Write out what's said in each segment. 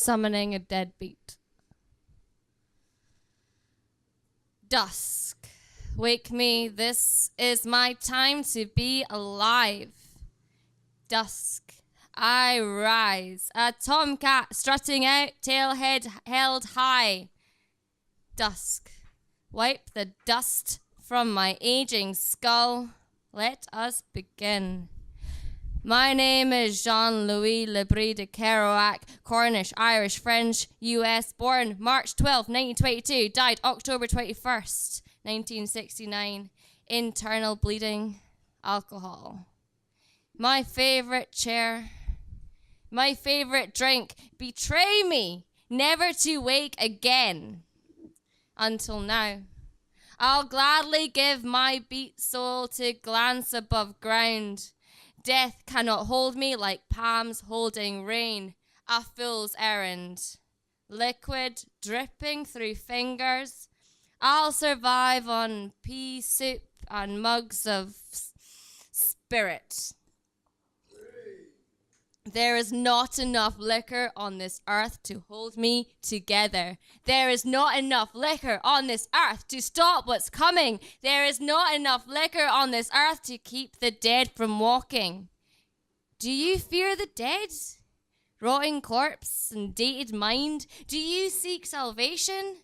Summoning a deadbeat. Dusk, wake me, this is my time to be alive. Dusk, I rise, a tomcat strutting out, tailhead held high. Dusk, wipe the dust from my aging skull. Let us begin. My name is Jean-Louis Lebris de Kerouac, Cornish, Irish, French, US, born March 12, 1922, died October 21st, 1969. Internal bleeding, alcohol. My favorite chair, my favorite drink, betray me, never to wake again. Until now, I'll gladly give my beat soul to glance above ground. Death cannot hold me like palms holding rain, a fool's errand. Liquid dripping through fingers, I'll survive on pea soup and mugs of spirit. There is not enough liquor on this earth to hold me together. There is not enough liquor on this earth to stop what's coming. There is not enough liquor on this earth to keep the dead from walking. Do you fear the dead? Rotting corpse and dated mind? Do you seek salvation?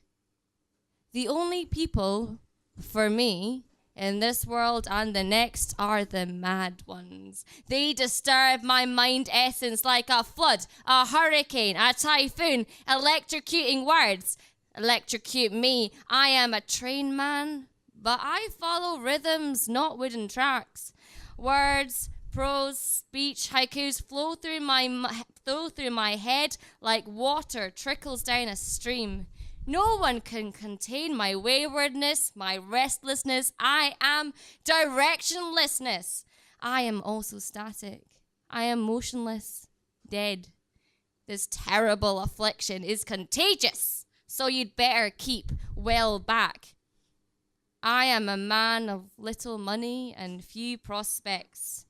The only people, for me, in this world and the next are the mad ones. They disturb my mind essence like a flood, a hurricane, a typhoon, electrocuting words. Electrocute me. I am a train man, but I follow rhythms, not wooden tracks. Words, prose, speech, haikus flow through my head like water trickles down a stream. No one can contain my waywardness, my restlessness. I am directionlessness. I am also static. I am motionless, dead. This terrible affliction is contagious, so you'd better keep well back. I am a man of little money and few prospects.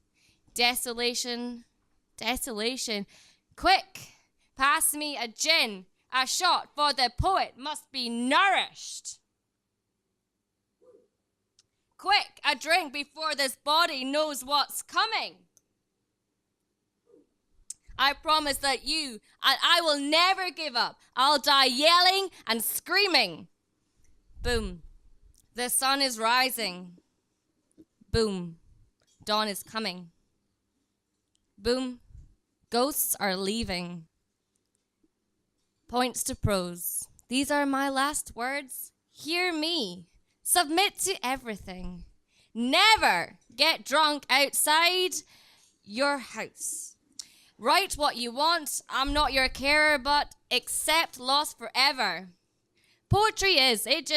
Desolation, desolation. Quick, pass me a gin. A shot, for the poet must be nourished. Quick, a drink before this body knows what's coming. I promise that you and I will never give up. I'll die yelling and screaming. Boom. The sun is rising. Boom. Dawn is coming. Boom. Ghosts are leaving. Points to prose. These are my last words. Hear me. Submit to everything. Never get drunk outside your house. Write what you want. I'm not your carer, but accept loss forever. Poetry it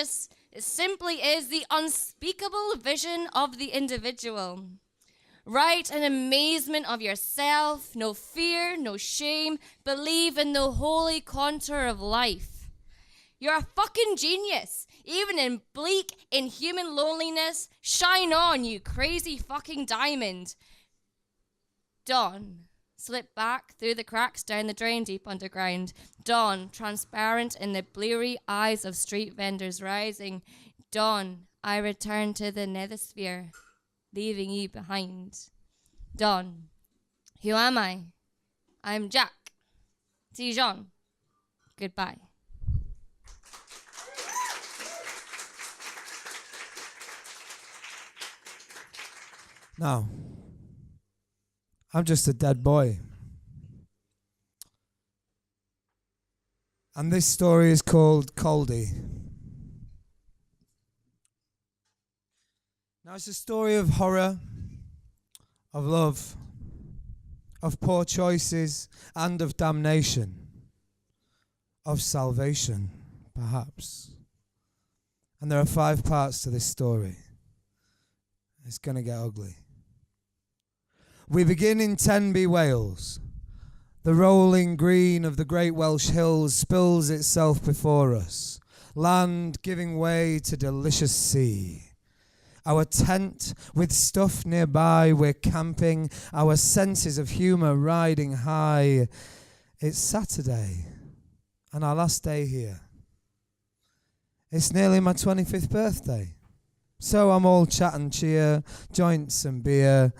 simply is the unspeakable vision of the individual. Write in amazement of yourself, no fear, no shame, believe in the holy contour of life. You're a fucking genius. Even in bleak, inhuman loneliness, shine on, you crazy fucking diamond. Dawn, slip back through the cracks down the drain deep underground. Dawn, transparent in the bleary eyes of street vendors rising. Dawn, I return to the nethersphere, leaving you behind. Dawn, who am I? I'm Jack. See Jean. Goodbye. Now, I'm just a dead boy. And this story is called Caldey. Now, it's a story of horror, of love, of poor choices, and of damnation, of salvation, perhaps. And there are 5 parts to this story. It's going to get ugly. We begin in Tenby, Wales. The rolling green of the great Welsh hills spills itself before us, land giving way to delicious sea. Our tent with stuff nearby, we're camping, our senses of humour riding high. It's Saturday, and our last day here. It's nearly my 25th birthday. So I'm all chat and cheer, joints and beer,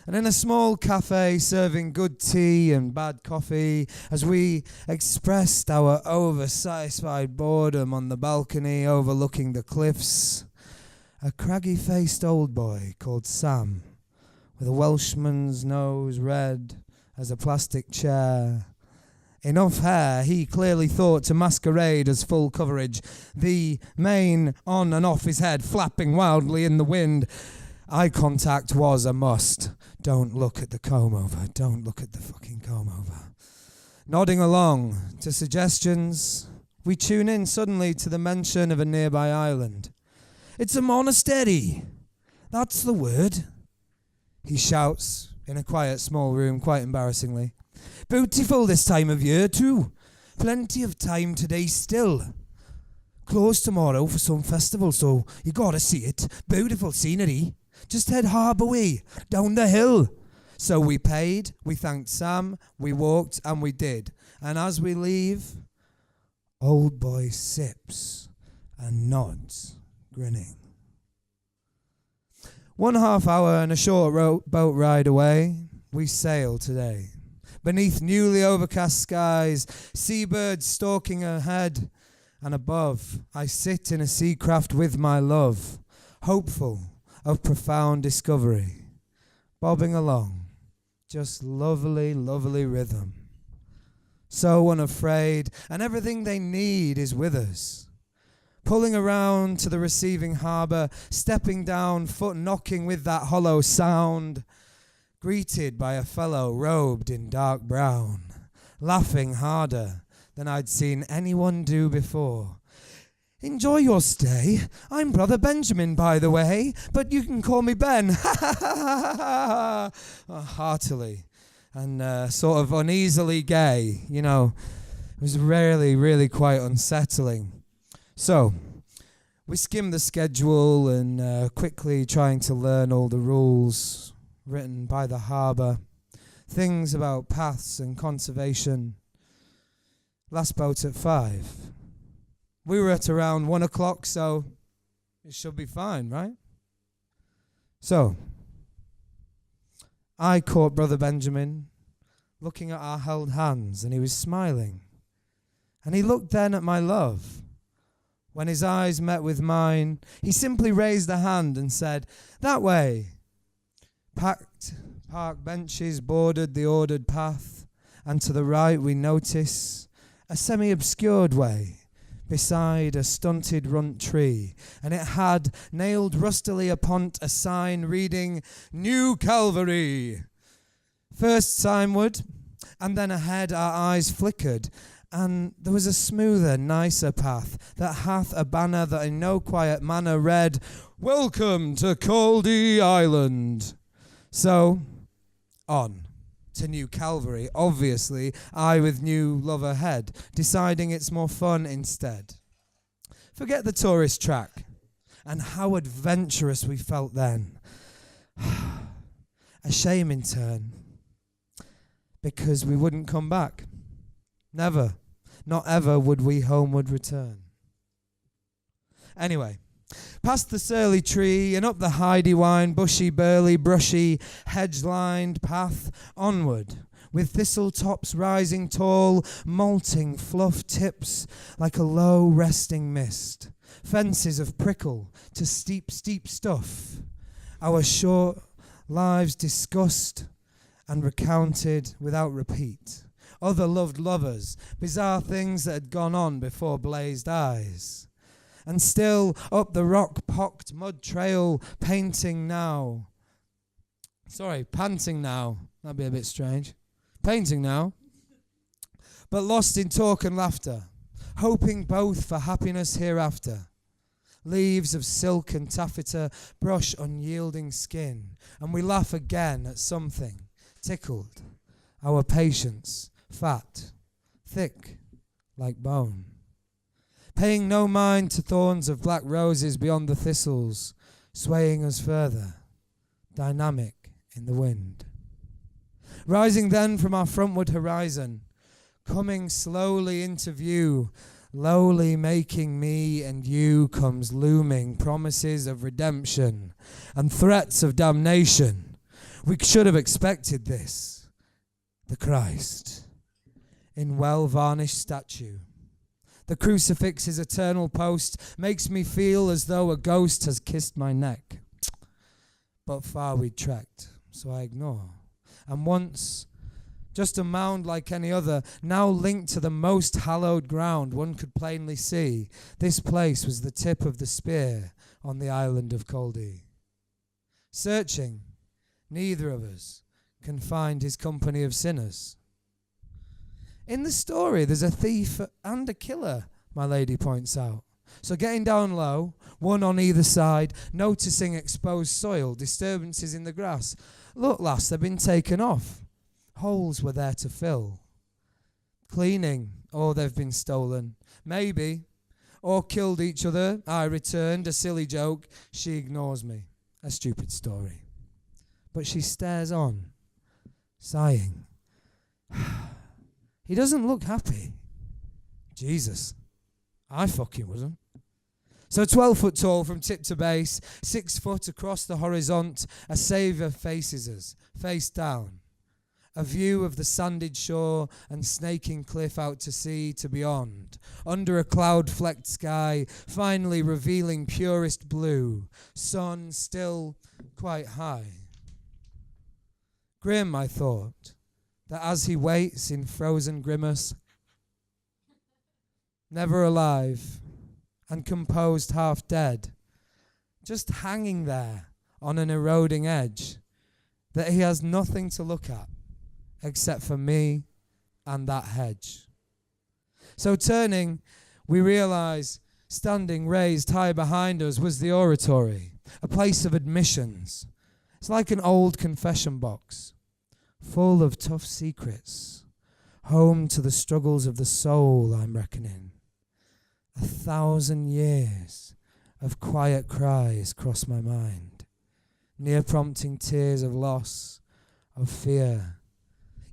and in a small cafe serving good tea and bad coffee as we expressed our oversatisfied boredom on the balcony overlooking the cliffs, a craggy-faced old boy called Sam, with a Welshman's nose red as a plastic chair, enough hair he clearly thought to masquerade as full coverage, the mane on and off his head flapping wildly in the wind. Eye contact was a must. Don't look at the comb-over. Don't look at the fucking comb-over. Nodding along to suggestions, we tune in suddenly to the mention of a nearby island. It's a monastery. That's the word. He shouts in a quiet small room, quite embarrassingly. Beautiful this time of year too. Plenty of time today still. Closed tomorrow for some festival, so you gotta see it. Beautiful scenery. Just head harbour way, down the hill. So we paid, we thanked Sam, we walked, and we did. And as we leave, old boy sips and nods, grinning. 1.5 hour and a short boat ride away, we sail today. Beneath newly overcast skies, seabirds stalking ahead, and above, I sit in a sea craft with my love, hopeful of profound discovery, bobbing along, just lovely, lovely rhythm. So unafraid, and everything they need is with us. Pulling around to the receiving harbour, stepping down, foot knocking with that hollow sound, greeted by a fellow robed in dark brown, laughing harder than I'd seen anyone do before. Enjoy your stay. I'm Brother Benjamin, by the way, but you can call me Ben. Heartily and sort of uneasily gay, you know. It was really, really quite unsettling. So, we skimmed the schedule and quickly trying to learn all the rules written by the harbour, things about paths and conservation. Last boat at 5. We were at around 1 o'clock, so it should be fine, right? So, I caught Brother Benjamin looking at our held hands, and he was smiling. And he looked then at my love. When his eyes met with mine, he simply raised a hand and said, "That way." Packed park benches bordered the ordered path, and to the right we notice a semi-obscured way beside a stunted runt tree, and it had nailed rustily upon a sign reading New Calvary. First timeward, and then ahead our eyes flickered, and there was a smoother, nicer path that hath a banner that in no quiet manner read, "Welcome to Caldey Island." So, on to New Calvary, obviously, I with new love ahead, deciding it's more fun instead. Forget the tourist track, and how adventurous we felt then. A shame in turn, because we wouldn't come back. Never, not ever would we homeward return. Anyway, past the surly tree and up the Hidywine, bushy, burly, brushy, hedge-lined path onward, with thistle tops rising tall, molting fluff tips like a low resting mist, fences of prickle to steep, steep stuff, our short lives discussed and recounted without repeat, other loved lovers, bizarre things that had gone on before blazed eyes. And still up the rock-pocked mud trail, panting now. That'd be a bit strange. Painting now. But lost in talk and laughter, hoping both for happiness hereafter. Leaves of silk and taffeta brush unyielding skin, and we laugh again at something tickled. Our patience, fat, thick like bone. Paying no mind to thorns of black roses beyond the thistles, swaying us further, dynamic in the wind. Rising then from our frontward horizon, Coming slowly into view, lowly making me and you, comes looming promises of redemption and threats of damnation. We should have expected this. The Christ, in well-varnished statue. The crucifix's eternal post makes me feel as though a ghost has kissed my neck. But far we'd trekked, so I ignore. And once, just a mound like any other, now linked to the most hallowed ground one could plainly see, this place was the tip of the spear on the island of Caldey. Searching, neither of us can find his company of sinners. In the story, there's a thief and a killer, my lady points out. So getting down low, one on either side, noticing exposed soil, disturbances in the grass. Look, lass, they've been taken off. Holes were there to fill. Cleaning, or they've been stolen. Maybe. Or killed each other. I returned, a silly joke. She ignores me. A stupid story. But she stares on, sighing. He doesn't look happy. Jesus, I fucking wasn't. So 12 foot tall from tip to base, 6 foot across the horizon, a saviour faces us, face down. A view of the sanded shore and snaking cliff out to sea to beyond, under a cloud-flecked sky, finally revealing purest blue, sun still quite high. Grim, I thought, that as he waits in frozen grimace, never alive, and composed half dead, just hanging there on an eroding edge, that he has nothing to look at except for me and that hedge. So turning, we realize standing raised high behind us was the oratory, a place of admissions. It's like an old confession box, full of tough secrets, home to the struggles of the soul, I'm reckoning. 1,000 years of quiet cries cross my mind, near prompting tears of loss, of fear.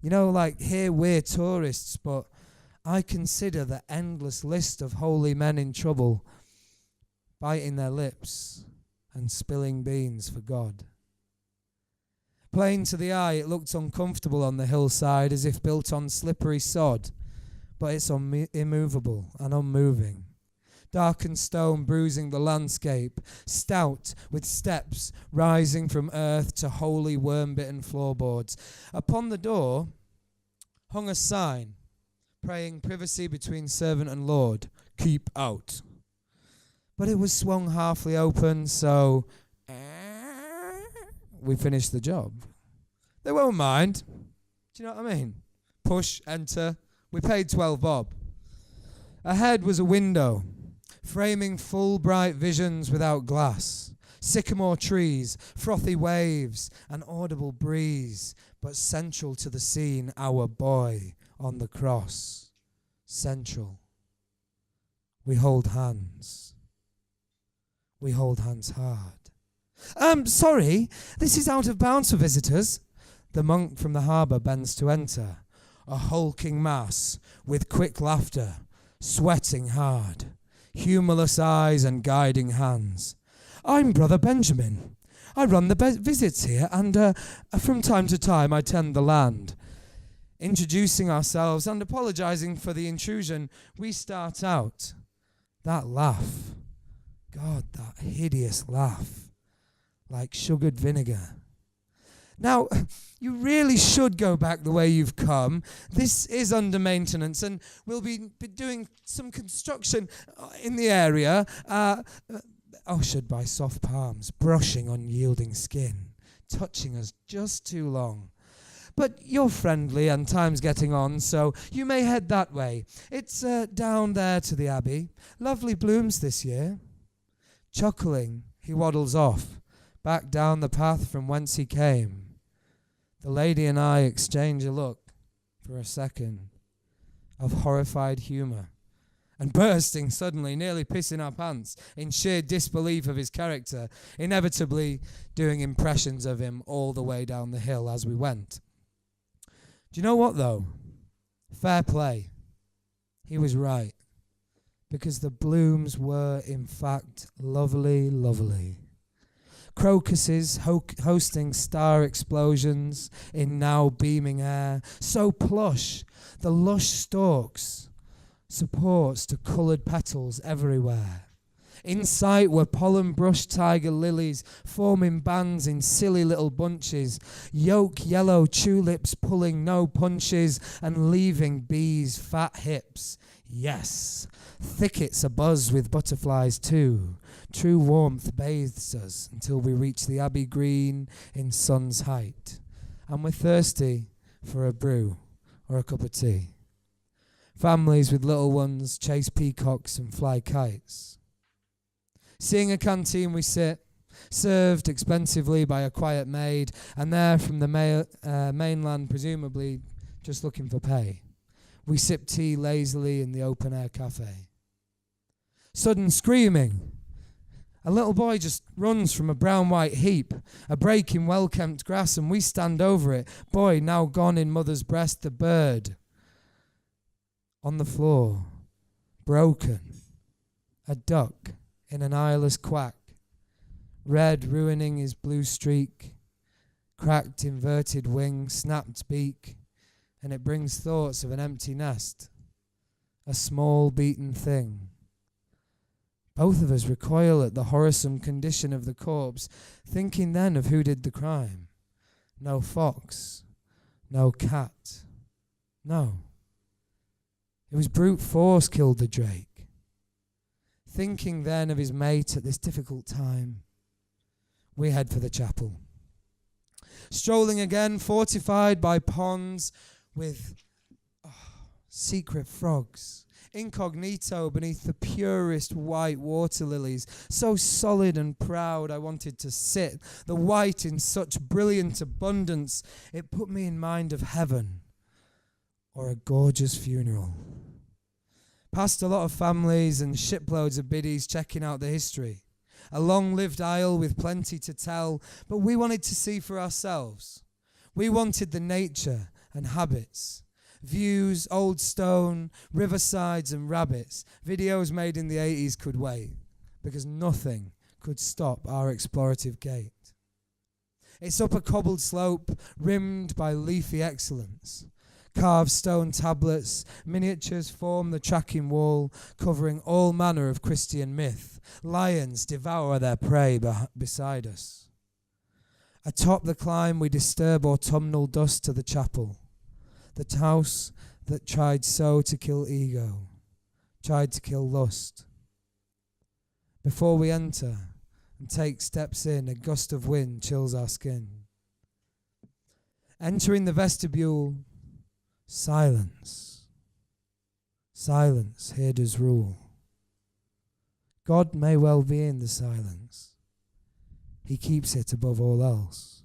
You know, like here we're tourists, but I consider the endless list of holy men in trouble, biting their lips and spilling beans for God. Plain to the eye, it looked uncomfortable on the hillside, as if built on slippery sod, but it's immovable and unmoving. Darkened stone bruising the landscape, stout with steps rising from earth to holy worm-bitten floorboards. Upon the door hung a sign, praying privacy between servant and lord, keep out. But it was swung halfly open, so we finished the job. They won't mind. Do you know what I mean? Push, enter. We paid 12 bob. Ahead was a window, framing full bright visions without glass. Sycamore trees, frothy waves, an audible breeze, but central to the scene, our boy on the cross. Central. We hold hands. We hold hands hard. Sorry, this is out of bounds for visitors. The monk from the harbour bends to enter, a hulking mass with quick laughter, sweating hard, humorless eyes and guiding hands. I'm Brother Benjamin. I run the visits here, and from time to time I tend the land. Introducing ourselves and apologising for the intrusion, we start out. That laugh, God, that hideous laugh, like sugared vinegar. Now, you really should go back the way you've come. This is under maintenance, and we'll be doing some construction in the area, ushered by soft palms, brushing unyielding skin, touching us just too long. But you're friendly, and time's getting on, so you may head that way. It's down there to the Abbey. Lovely blooms this year. Chuckling, he waddles off, back down the path from whence he came. The lady and I exchange a look, for a second, of horrified humour, and bursting suddenly, nearly pissing our pants, in sheer disbelief of his character, inevitably doing impressions of him all the way down the hill as we went. Do you know what, though? Fair play. He was right. Because the blooms were, in fact, lovely, lovely. Crocuses hosting star explosions in now beaming air. So plush, the lush stalks supports to coloured petals everywhere. In sight were pollen-brushed tiger lilies, forming bands in silly little bunches, yolk yellow tulips pulling no punches and leaving bees' fat hips. Yes, thickets abuzz with butterflies too. True warmth bathes us until we reach the Abbey Green in sun's height. And we're thirsty for a brew or a cup of tea. Families with little ones chase peacocks and fly kites. Seeing a canteen we sit, served expensively by a quiet maid, and there from the mainland presumably just looking for pay. We sip tea lazily in the open-air cafe. Sudden screaming. A little boy just runs from a brown-white heap, a break in well-kempt grass, and we stand over it. Boy now gone in mother's breast, the bird on the floor, broken. A duck in an eyeless quack, red ruining his blue streak, cracked inverted wing, snapped beak, and it brings thoughts of an empty nest, a small beaten thing. Both of us recoil at the horrorsome condition of the corpse, thinking then of who did the crime. No fox, no cat, no. It was brute force killed the drake. Thinking then of his mate at this difficult time, we head for the chapel. Strolling again, fortified by ponds with secret frogs, incognito beneath the purest white water lilies, so solid and proud I wanted to sit, the white in such brilliant abundance, it put me in mind of heaven or a gorgeous funeral. Past a lot of families and shiploads of biddies checking out the history. A long-lived isle with plenty to tell, but we wanted to see for ourselves. We wanted the nature and habits, views, old stone, riversides and rabbits. Videos made in the 80s could wait, because nothing could stop our explorative gait. It's up a cobbled slope, rimmed by leafy excellence. Carved stone tablets, miniatures form the tracking wall, covering all manner of Christian myth. Lions devour their prey beside us. Atop the climb we disturb autumnal dust to the chapel, the house that tried so to kill ego, tried to kill lust. Before we enter and take steps in, a gust of wind chills our skin. Entering the vestibule, silence. Silence here does rule. God may well be in the silence. He keeps it above all else.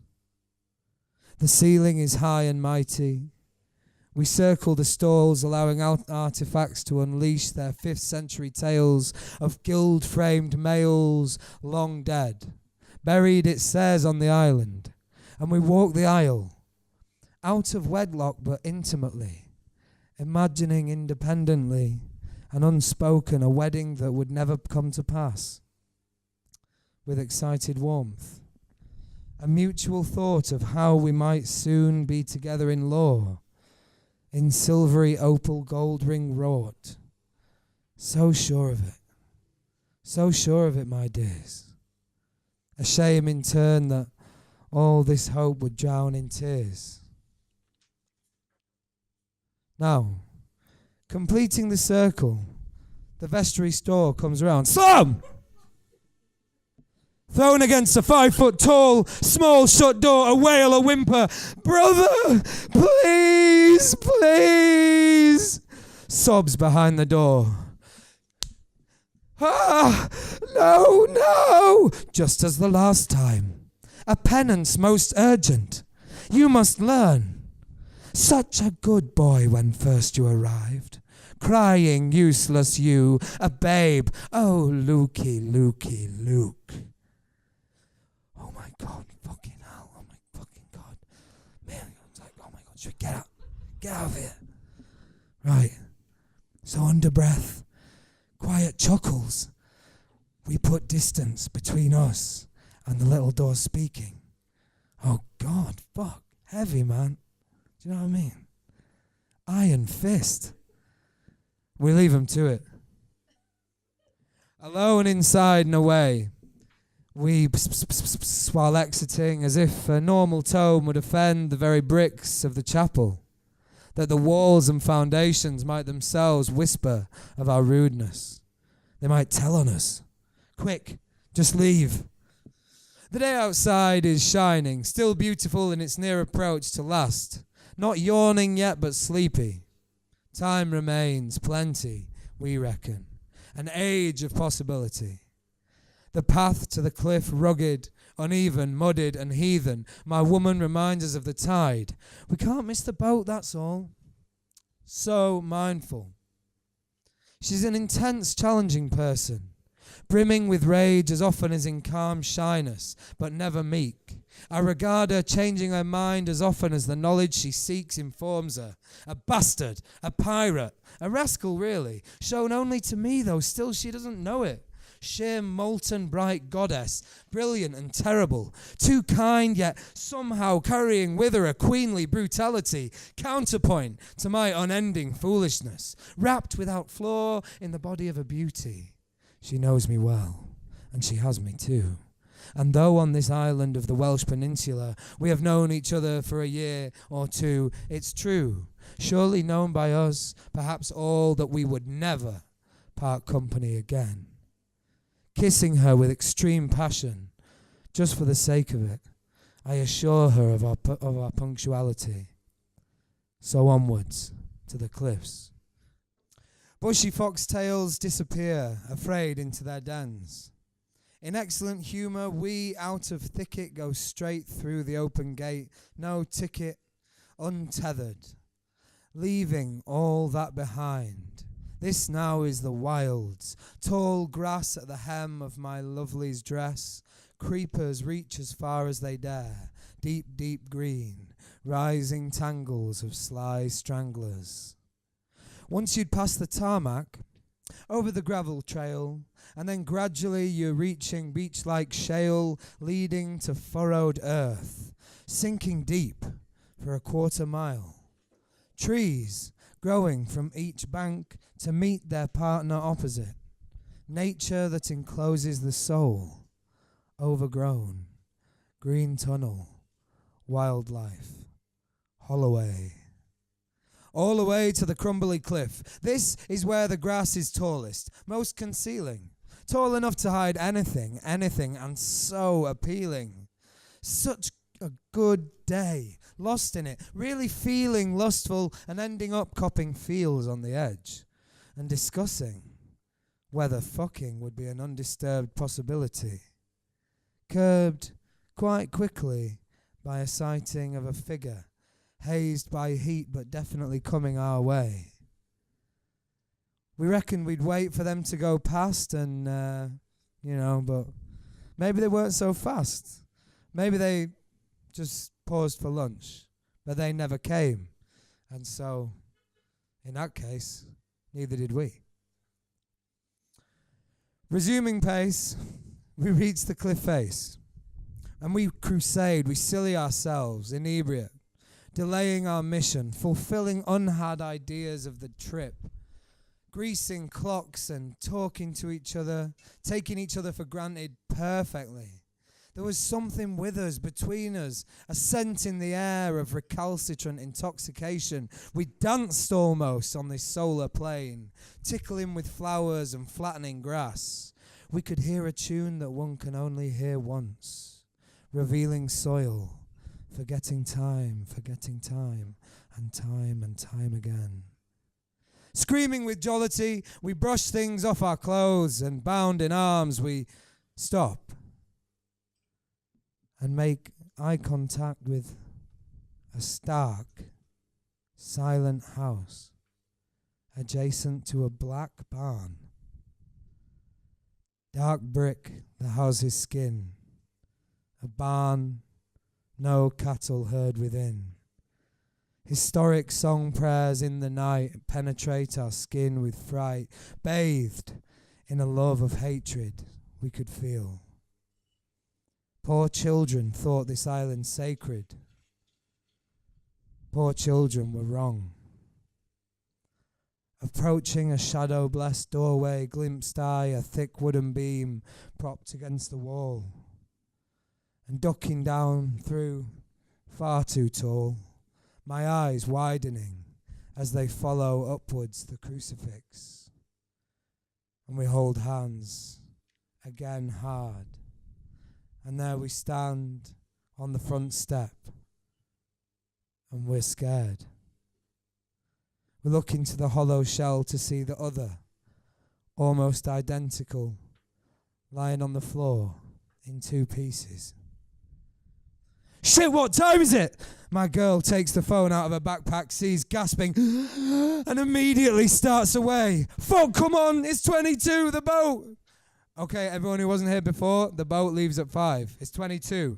The ceiling is high and mighty. We circle the stalls, allowing artifacts to unleash their 5th century tales of gild-framed males long dead. Buried, it says, on the island. And we walk the aisle, out of wedlock but intimately, imagining independently and unspoken a wedding that would never come to pass. With excited warmth, a mutual thought of how we might soon be together in law, in silvery opal gold ring wrought. So sure of it, my dears. A shame in turn that all this hope would drown in tears. Now, completing the circle, the vestry store comes around. Slam! Thrown against a 5-foot-tall, small shut door, a wail, a whimper. Brother, please, please. Sobs behind the door. Ah, no, no. Just as the last time. A penance most urgent. You must learn. Such a good boy when first you arrived. Crying, useless you, a babe. Oh, Lukey, Lukey, Luke. Oh my God, fucking hell, oh my fucking God. Man, I was like, oh my God, should we get out of here? Right. So under breath, quiet chuckles. We put distance between us and the little door speaking. Oh God, fuck. Heavy, man. Do you know what I mean? Iron fist. We leave them to it. Alone inside and away. We while exiting as if a normal tone would offend the very bricks of the chapel, that the walls and foundations might themselves whisper of our rudeness. They might tell on us. Quick, just leave. The day outside is shining, still beautiful in its near approach to last. Not yawning yet, but sleepy. Time remains plenty, we reckon. An age of possibility. The path to the cliff rugged, uneven, mudded and heathen. My woman reminds us of the tide. We can't miss the boat, that's all. So mindful. She's an intense, challenging person, brimming with rage as often as in calm shyness, but never meek. I regard her changing her mind as often as the knowledge she seeks informs her. A bastard, a pirate, a rascal really, shown only to me though still she doesn't know it. Sheer molten bright goddess, brilliant and terrible, too kind yet somehow carrying with her a queenly brutality, counterpoint to my unending foolishness, wrapped without flaw in the body of a beauty. She knows me well, and she has me too. And though on this island of the Welsh Peninsula we have known each other for a year or two, it's true, surely known by us, perhaps all, that we would never part company again. Kissing her with extreme passion, just for the sake of it, I assure her of our punctuality. So onwards to the cliffs. Bushy foxtails disappear, afraid, into their dens. In excellent humour, we out of thicket go straight through the open gate, no ticket, untethered, leaving all that behind. This now is the wilds, tall grass at the hem of my lovely's dress, creepers reach as far as they dare, deep, deep green, rising tangles of sly stranglers. Once you'd passed the tarmac, over the gravel trail, and then gradually you're reaching beach-like shale leading to furrowed earth, sinking deep for a quarter mile. Trees growing from each bank to meet their partner opposite. Nature that encloses the soul, overgrown, green tunnel, wildlife, Holloway. All the way to the crumbly cliff. This is where the grass is tallest, most concealing. Tall enough to hide anything, and so appealing. Such a good day, lost in it, really feeling lustful and ending up copping feels on the edge and discussing whether fucking would be an undisturbed possibility. Curbed quite quickly by a sighting of a figure, hazed by heat but definitely coming our way. We reckoned we'd wait for them to go past and, but maybe they weren't so fast. Maybe they just paused for lunch, but they never came. And so, in that case, neither did we. Resuming pace, we reached the cliff face, and we crusade, we silly ourselves, inebriate, delaying our mission, fulfilling unhad ideas of the trip, greasing clocks and talking to each other, taking each other for granted perfectly. There was something with us, between us, a scent in the air of recalcitrant intoxication. We danced almost on this solar plain, tickling with flowers and flattening grass. We could hear a tune that one can only hear once, revealing soil, forgetting time, and time again. Screaming with jollity, we brush things off our clothes, and bound in arms, we stop and make eye contact with a stark, silent house adjacent to a black barn. Dark brick that houses skin, a barn, no cattle herd within. Historic song prayers in the night penetrate our skin with fright, bathed in a love of hatred we could feel. Poor children thought this island sacred. Poor children were wrong. Approaching a shadow-blessed doorway, glimpsed I a thick wooden beam propped against the wall, and ducking down through, far too tall, my eyes widening as they follow upwards the crucifix. And we hold hands again hard, and there we stand on the front step, and we're scared. We look into the hollow shell to see the other, almost identical, lying on the floor in two pieces. Shit, what time is it? My girl takes the phone out of her backpack, sees gasping, and immediately starts away. Fuck, come on, it's 22, the boat. Okay, everyone who wasn't here before, the boat leaves at 5. It's 22.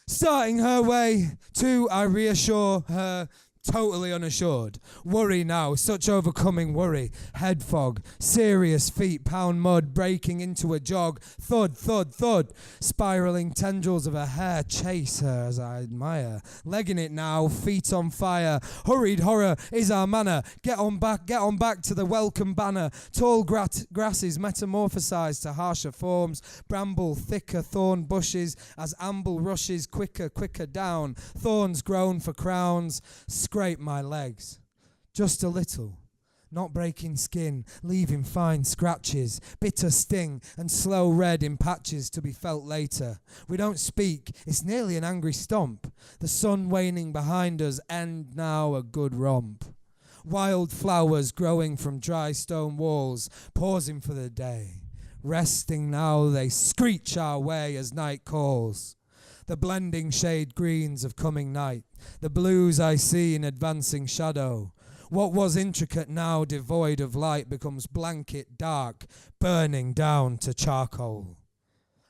Starting her way to, I reassure her, totally unassured. Worry now, such overcoming worry. Head fog, serious feet pound mud, breaking into a jog. Thud, thud, thud. Spiraling tendrils of her hair chase her as I admire. Legging it now, feet on fire. Hurried horror is our manner. Get on back to the welcome banner. Tall grasses metamorphosized to harsher forms. Bramble, thicker thorn bushes as amble rushes quicker down. Thorns grown for crowns. Scrape my legs, just a little, not breaking skin, leaving fine scratches, bitter sting and slow red in patches to be felt later. We don't speak, it's nearly an angry stomp. The sun waning behind us, end now a good romp. Wild flowers growing from dry stone walls, pausing for the day. Resting now they screech our way as night calls. The blending shade greens of coming night, the blues I see in advancing shadow. What was intricate now devoid of light becomes blanket dark, burning down to charcoal.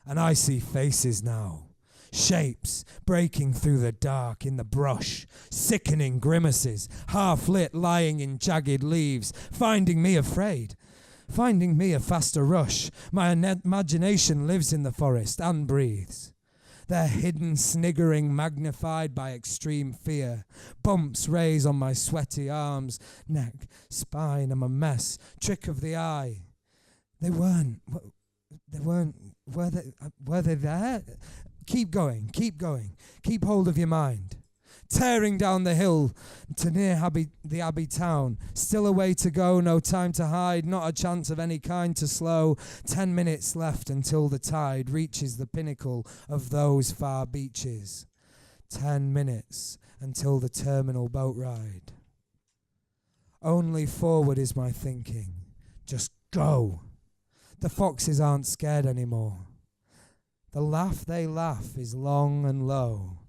And I see faces now, shapes breaking through the dark in the brush, sickening grimaces, half lit lying in jagged leaves, finding me afraid. Finding me a faster rush. My imagination lives in the forest and breathes. Their hidden sniggering magnified by extreme fear. Bumps raise on my sweaty arms, neck, spine. I'm a mess. Trick of the eye. Were they there? Keep going. Keep hold of your mind. Tearing down the hill to near the Abbey town. Still a way to go, no time to hide, not a chance of any kind to slow. 10 minutes left until the tide reaches the pinnacle of those far beaches. 10 minutes until the terminal boat ride. Only forward is my thinking. Just go. The foxes aren't scared anymore. The laugh they laugh is long and low.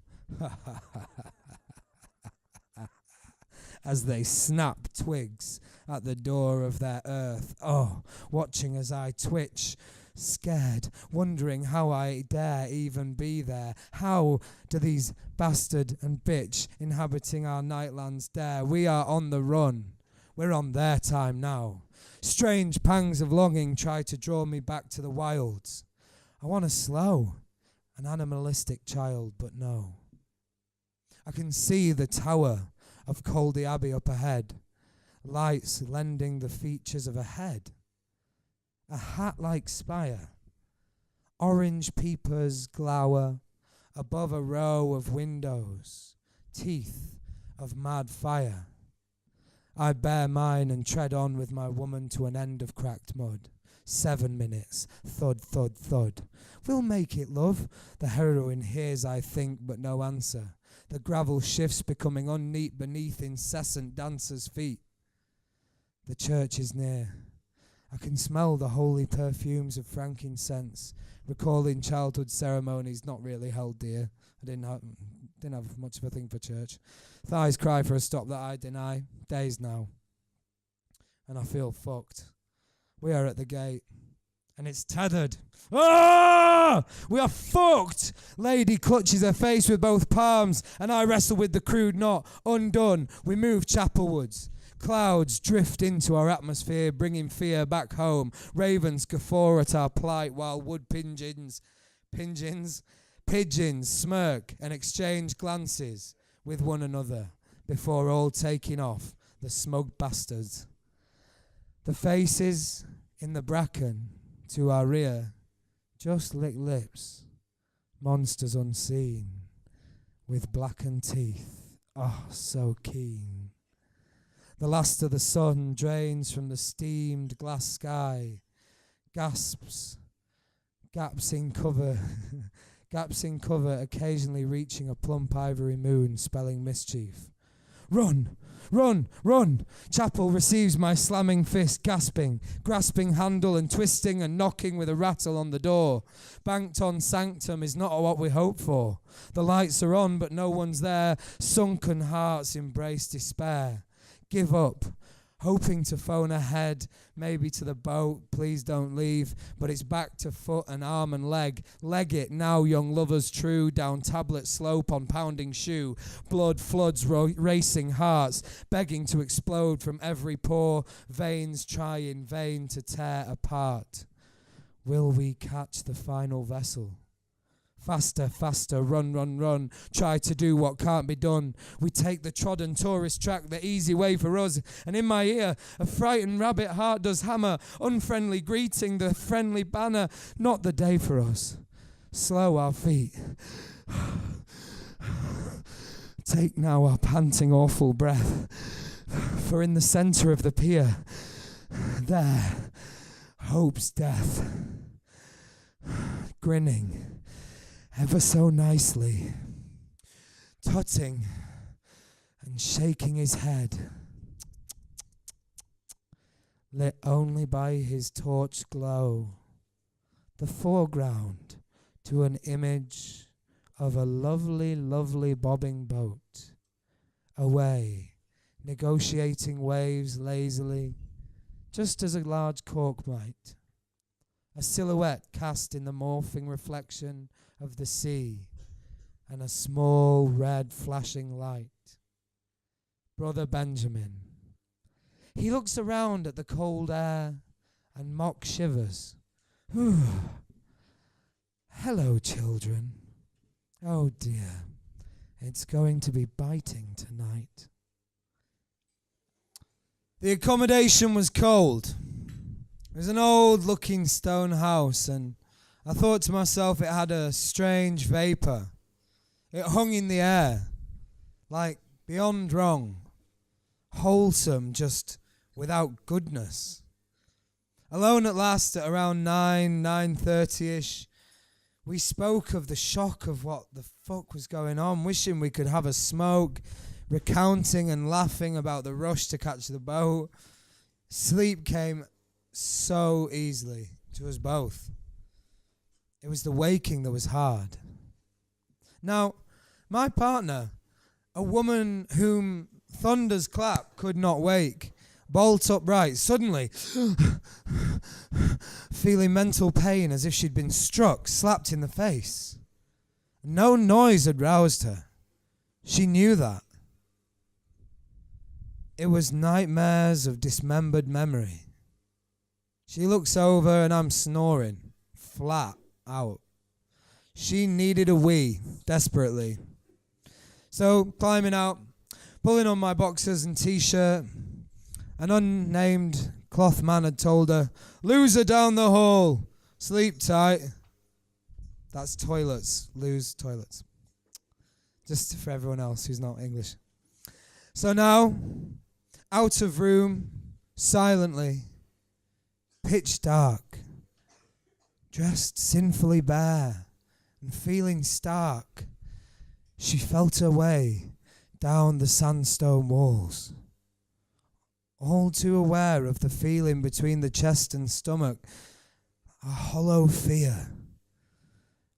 As they snap twigs at the door of their earth. Oh, watching as I twitch, scared, wondering how I dare even be there. How do these bastard and bitch inhabiting our nightlands dare? We are on the run. We're on their time now. Strange pangs of longing try to draw me back to the wilds. I want to slow, an animalistic child, but no. I can see the tower of Caldey Abbey up ahead, lights lending the features of a head, a hat-like spire, orange peepers glower above a row of windows, teeth of mad fire. I bear mine and tread on with my woman to an end of cracked mud. 7 minutes, thud, thud, thud. We'll make it, love. The heroine hears, I think, but no answer. The gravel shifts, becoming unneat beneath incessant dancers' feet. The church is near. I can smell the holy perfumes of frankincense, recalling childhood ceremonies not really held dear. I didn't have much of a thing for church. Thighs cry for a stop that I deny. Days now. And I feel fucked. We are at the gate. and it's tethered. Ah! We are fucked! Lady clutches her face with both palms, and I wrestle with the crude knot. Undone, we move chapelwards. Clouds drift into our atmosphere, bringing fear back home. Ravens guffaw at our plight, while wood pigeons smirk and exchange glances with one another before all taking off, the smug bastards. The faces in the bracken to our rear just lick lips, monsters unseen, with blackened teeth, oh, so keen. The last of the sun drains from the steamed glass sky, gaps in cover, occasionally reaching a plump ivory moon, spelling mischief. Run! Run! Run! Chapel receives my slamming fist, gasping, grasping handle and twisting and knocking with a rattle on the door. Banked on sanctum is not what we hope for. The lights are on, but no one's there. Sunken hearts embrace despair. Give up. Hoping to phone ahead, maybe to the boat, please don't leave. But it's back to foot and arm and leg. Leg it now, young lovers true, down tablet slope on pounding shoe. Blood floods racing hearts, begging to explode from every pore. Veins try in vain to tear apart. Will we catch the final vessel? Faster, faster, run, run, run. Try to do what can't be done. We take the trodden tourist track, the easy way for us. And in my ear, a frightened rabbit heart does hammer. Unfriendly greeting, the friendly banner. Not the day for us. Slow our feet. Take now our panting, awful breath. For in the centre of the pier, there, hope's death. Grinning. Ever so nicely, tutting and shaking his head, lit only by his torch glow, the foreground to an image of a lovely, lovely bobbing boat, away, negotiating waves lazily, just as a large cork might, a silhouette cast in the morphing reflection of the sea, and a small red flashing light. Brother Benjamin. He looks around at the cold air and mock shivers. Hello, children. Oh dear, it's going to be biting tonight. The accommodation was cold. It was an old-looking stone house, and I thought to myself it had a strange vapour. It hung in the air, like beyond wrong, wholesome, just without goodness. Alone at last at around 9:30ish, we spoke of the shock of what the fuck was going on, wishing we could have a smoke, recounting and laughing about the rush to catch the boat. Sleep came so easily to us both. It was the waking that was hard. Now, my partner, a woman whom thunder's clap could not wake, bolt upright, suddenly feeling mental pain as if she'd been struck, slapped in the face. No noise had roused her. She knew that. It was nightmares of dismembered memory. She looks over and I'm snoring, flat out. She needed a wee, desperately. So, climbing out, pulling on my boxers and t-shirt, an unnamed cloth man had told her, "Lose her down the hall, sleep tight." That's toilets, lose toilets. Just for everyone else who's not English. So now, out of room, silently, pitch dark, dressed sinfully bare and feeling stark, she felt her way down the sandstone walls, all too aware of the feeling between the chest and stomach, a hollow fear.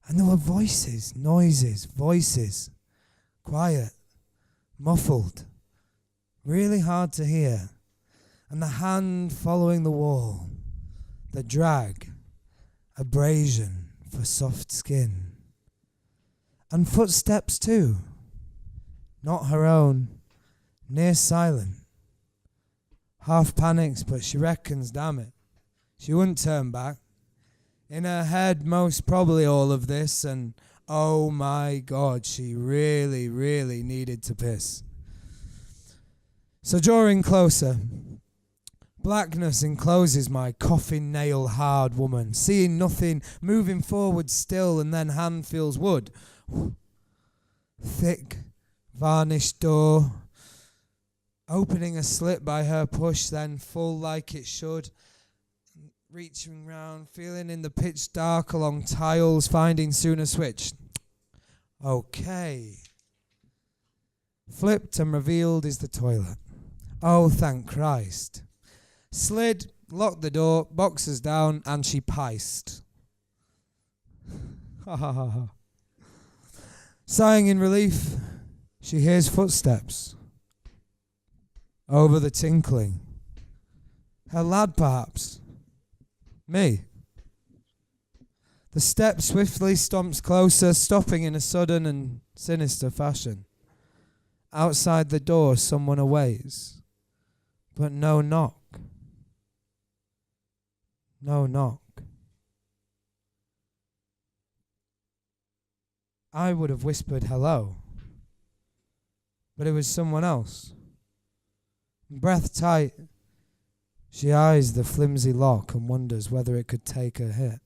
And there were voices, noises, voices, quiet, muffled, really hard to hear, and the hand following the wall, the drag, abrasion for soft skin. And footsteps too, not her own, near silent. Half panics, but she reckons, damn it, she wouldn't turn back. In her head, most probably all of this, and oh my God, she really, really needed to piss. So drawing closer, blackness encloses my coffin nail hard woman, seeing nothing, moving forward still, and then hand feels wood. Thick, varnished door, opening a slit by her push, then full like it should. Reaching round, feeling in the pitch dark along tiles, finding soon a switch. Okay. Flipped and revealed is the toilet. Oh, thank Christ. Slid, locked the door, boxers down, and she piced. Ha ha ha ha. Sighing in relief, she hears footsteps. Over the tinkling. Her lad, perhaps. Me. The step swiftly stomps closer, stopping in a sudden and sinister fashion. Outside the door, someone awaits. But no knock. No knock. I would have whispered hello, but it was someone else. Breath tight, she eyes the flimsy lock and wonders whether it could take a hit.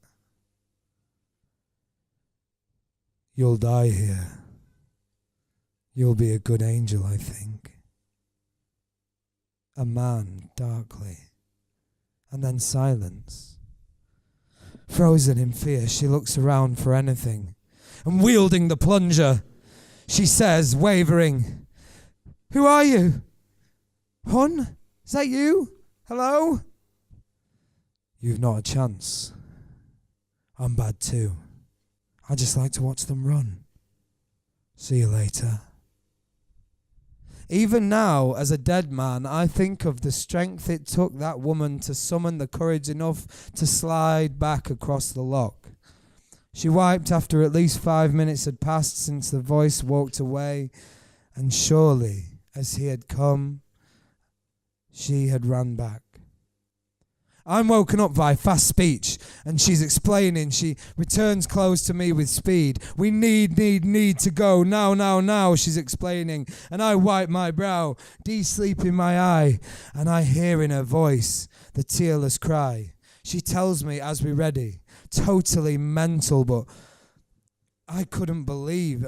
You'll die here. You'll be a good angel, I think. A man, darkly, and then silence. Frozen in fear, she looks around for anything, and wielding the plunger, she says, wavering, "Who are you? Hun? Is that you? Hello?" You've not a chance. I'm bad too. I just like to watch them run. See you later. Even now, as a dead man, I think of the strength it took that woman to summon the courage enough to slide back across the lock. She wiped after at least 5 minutes had passed since the voice walked away, and surely, as he had come, she had run back. I'm woken up by fast speech, and she's explaining. She returns close to me with speed. We need to go. Now, she's explaining. And I wipe my brow, de-sleep in my eye, and I hear in her voice the tearless cry. She tells me as we ready, totally mental, but I couldn't believe,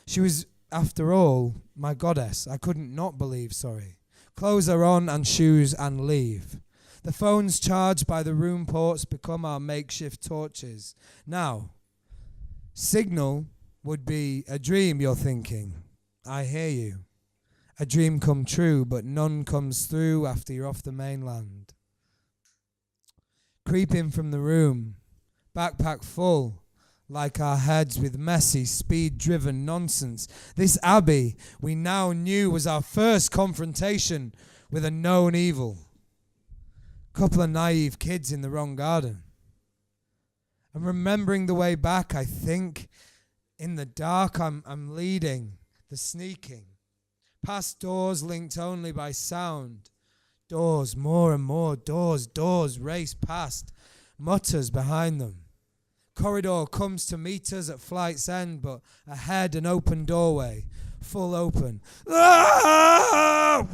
she was, after all, my goddess. I couldn't not believe, sorry. Clothes are on and shoes and leave. The phones charged by the room ports become our makeshift torches. Now, signal would be a dream, you're thinking. I hear you. A dream come true, but none comes through after you're off the mainland. Creeping from the room, backpack full, like our heads with messy, speed-driven nonsense. This abbey we now knew was our first confrontation with a known evil. Couple of naive kids in the wrong garden. And remembering the way back, I think, in the dark I'm leading, the sneaking. Past doors linked only by sound. Doors, more and more doors race past, mutters behind them. Corridor comes to meet us at flight's end, but ahead an open doorway, full open. Ah!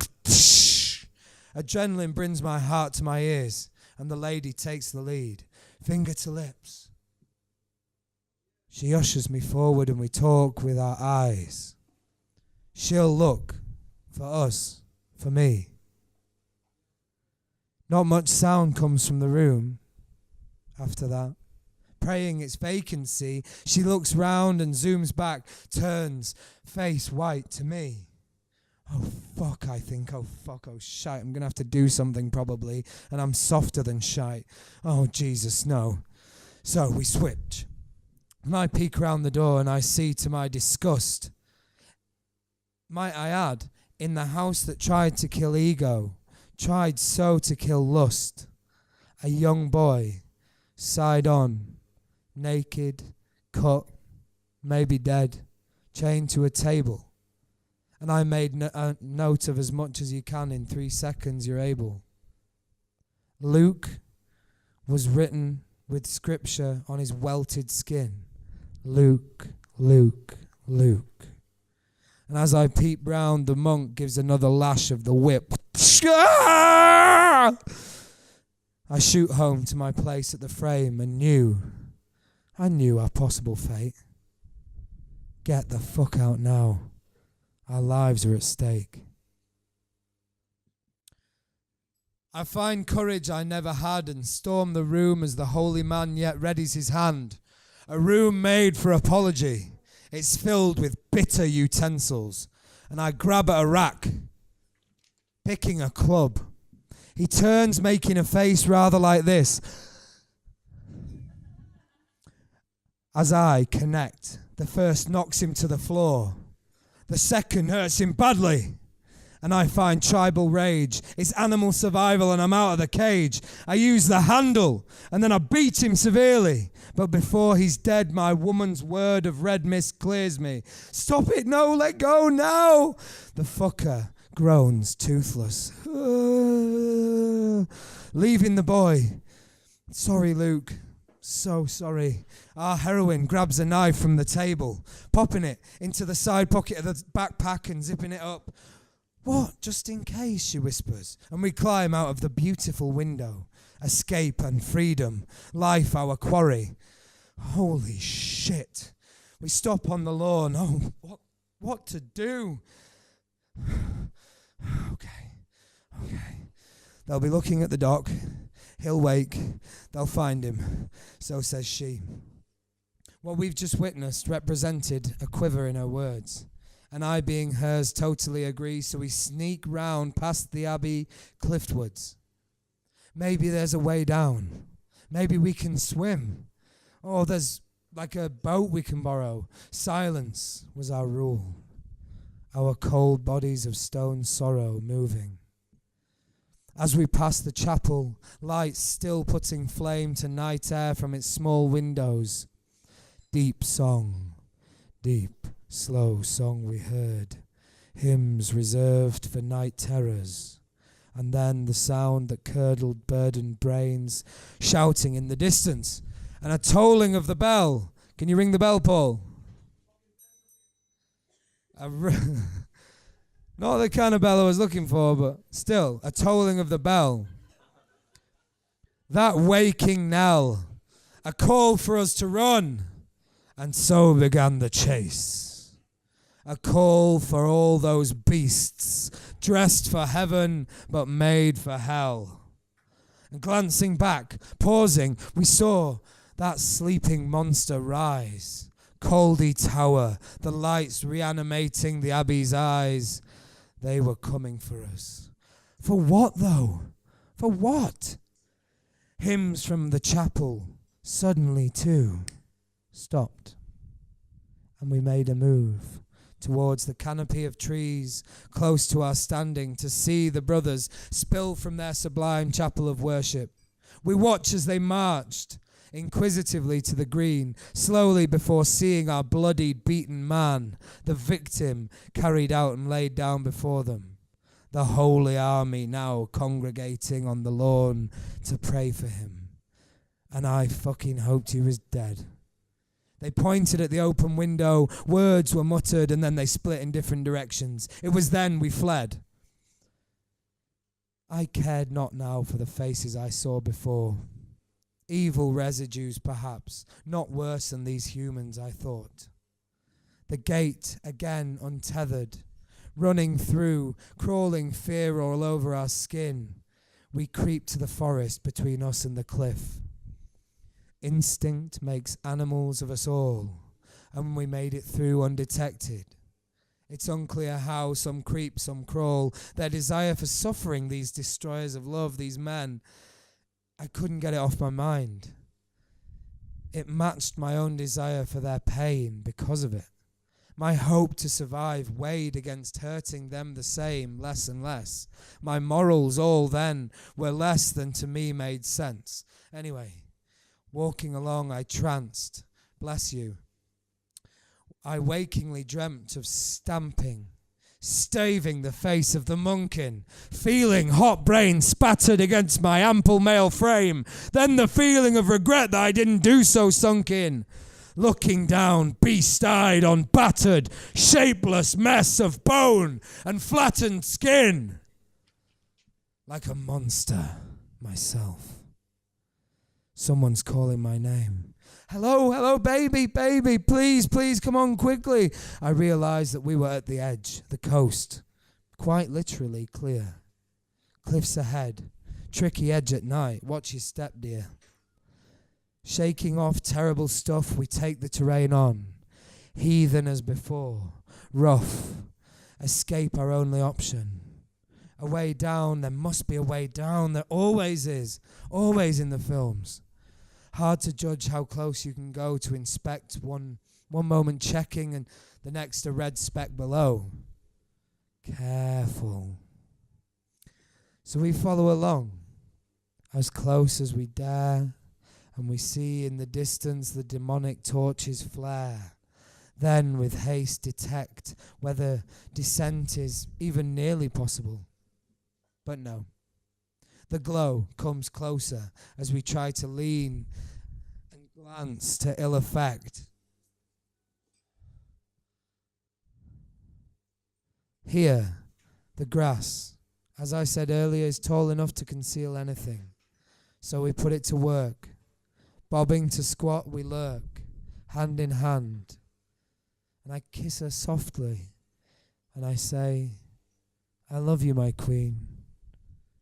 Adrenaline brings my heart to my ears, and the lady takes the lead, finger to lips. She ushers me forward and we talk with our eyes. She'll look for us, for me. Not much sound comes from the room after that. Praying its vacancy, she looks round and zooms back, turns, face white to me. Oh fuck, I think, oh shite, I'm going to have to do something probably, and I'm softer than shite. Oh Jesus, no. So we switch. And I peek round the door and I see to my disgust, might I add, in the house that tried to kill ego, tried so to kill lust, a young boy side on, naked, cut, maybe dead, chained to a table. And I made a note of as much as you can in 3 seconds you're able. Luke was written with scripture on his welted skin. Luke, Luke, Luke. And as I peep round, the monk gives another lash of the whip. I shoot home to my place at the frame and I knew our possible fate. Get the fuck out now. Our lives are at stake. I find courage I never had and storm the room as the holy man yet readies his hand. A room made for apology. It's filled with bitter utensils. And I grab at a rack, picking a club. He turns, making a face rather like this. As I connect, the first knocks him to the floor. The second hurts him badly. And I find tribal rage. It's animal survival and I'm out of the cage. I use the handle and then I beat him severely. But before he's dead, my woman's word of red mist clears me. Stop it, no, let go now. The fucker groans toothless. Leaving the boy. Sorry, Luke. So sorry. Our heroine grabs a knife from the table, popping it into the side pocket of the backpack and zipping it up. What? Just in case, she whispers. And we climb out of the beautiful window. Escape and freedom. Life our quarry. Holy shit. We stop on the lawn. Oh, what to do? Okay. They'll be looking at the dock. He'll wake. They'll find him. So says she. What we've just witnessed represented a quiver in her words. And I, being hers, totally agree, so we sneak round past the Abbey cliffwards. Maybe there's a way down. Maybe we can swim. Or there's like a boat we can borrow. Silence was our rule. Our cold bodies of stone sorrow moving. As we pass the chapel, lights still putting flame to night air from its small windows. Deep song, deep, slow song we heard, hymns reserved for night terrors, and then the sound that curdled burdened brains, shouting in the distance, and a tolling of the bell. Can you ring the bell, Paul? Not the kind of bell I was looking for, but still, a tolling of the bell. That waking knell, a call for us to run. And so began the chase. A call for all those beasts, dressed for heaven, but made for hell. And glancing back, pausing, we saw that sleeping monster rise. Caldey Tower, the lights reanimating the Abbey's eyes. They were coming for us. For what, though? For what? Hymns from the chapel, suddenly, too, stopped. And we made a move towards the canopy of trees close to our standing to see the brothers spill from their sublime chapel of worship. We watched as they marched inquisitively to the green, slowly before seeing our bloodied, beaten man, the victim, carried out and laid down before them. The holy army now congregating on the lawn to pray for him. And I fucking hoped he was dead. They pointed at the open window, words were muttered, and then they split in different directions. It was then we fled. I cared not now for the faces I saw before. Evil residues, perhaps, not worse than these humans, I thought. The gate, again untethered, running through, crawling fear all over our skin. We creep to the forest between us and the cliff. Instinct makes animals of us all, and we made it through undetected. It's unclear how, some creep, some crawl. Their desire for suffering, these destroyers of love, these men, I couldn't get it off my mind. It matched my own desire for their pain because of it. My hope to survive weighed against hurting them the same, less and less. My morals all then were less than to me made sense. Anyway, Walking along, I tranced, bless you. I wakingly dreamt of stamping, staving the face of the monkin, feeling hot brain spattered against my ample male frame. Then the feeling of regret that I didn't do so sunk in. Looking down, beast-eyed on battered, shapeless mess of bone and flattened skin. Like a monster, myself. Someone's calling my name. Hello, hello, baby, baby, please, please, come on quickly. I realized that we were at the edge, the coast, quite literally clear. Cliffs ahead, tricky edge at night. Watch your step, dear. Shaking off terrible stuff, we take the terrain on. Heathen as before, rough. Escape our only option. A way down, there must be a way down. There always is, always in the films. Hard to judge how close you can go to inspect one moment checking and the next a red speck below. Careful. So we follow along, as close as we dare, and we see in the distance the demonic torches flare. Then with haste detect whether descent is even nearly possible. But no. The glow comes closer as we try to lean and glance to ill effect. Here, the grass, as I said earlier, is tall enough to conceal anything. So we put it to work. Bobbing to squat, we lurk, hand in hand. And I kiss her softly, and I say, I love you, my queen.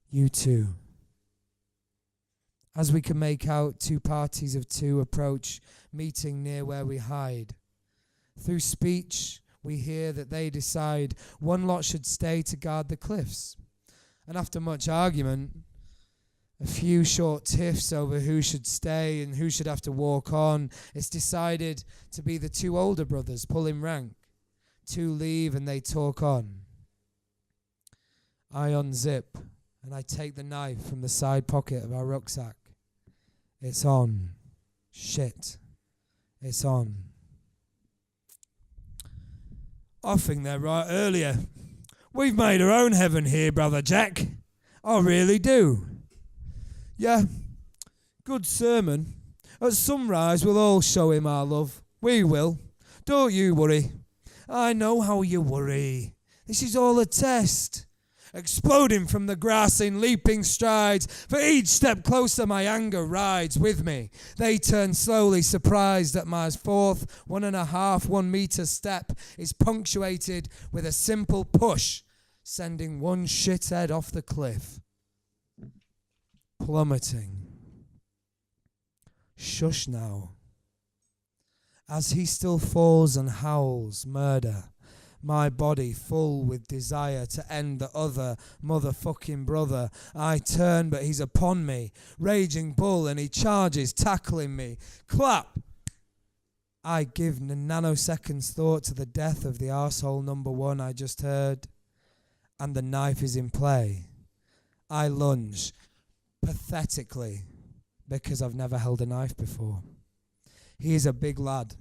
You too. As we can make out, two parties of two approach, meeting near where we hide. Through speech, we hear that they decide one lot should stay to guard the cliffs. And after much argument, a few short tiffs over who should stay and who should have to walk on, it's decided to be the two older brothers pulling rank. Two leave and they talk on. I unzip and I take the knife from the side pocket of our rucksack. It's on. Shit. It's on. Offing there right earlier. We've made our own heaven here, Brother Jack. I really do. Yeah, good sermon. At sunrise we'll all show him our love. We will. Don't you worry. I know how you worry. This is all a test. Exploding from the grass in leaping strides. For each step closer my anger rides with me. They turn slowly, surprised that my fourth 1.5 meter step is punctuated with a simple push, sending one shithead off the cliff. Plummeting. Shush now. As he still falls and howls murder, my body full with desire to end the other motherfucking brother. I turn, but he's upon me, raging bull, and he charges, tackling me. Clap! I give a nanoseconds thought to the death of the arsehole number one I just heard, and the knife is in play. I lunge, pathetically, because I've never held a knife before. He is a big lad,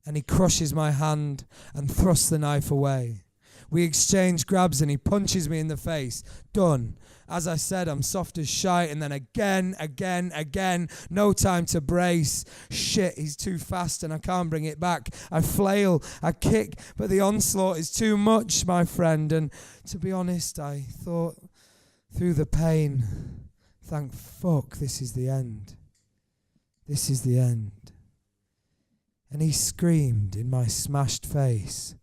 and he crushes my hand and thrusts the knife away. We exchange grabs and he punches me in the face. Done. As I said, I'm soft as shite, and then again. No time to brace. Shit, he's too fast and I can't bring it back. I flail, I kick, but the onslaught is too much, my friend. And to be honest, I thought through the pain, thank fuck this is the end. This is the end. And he screamed in my smashed face,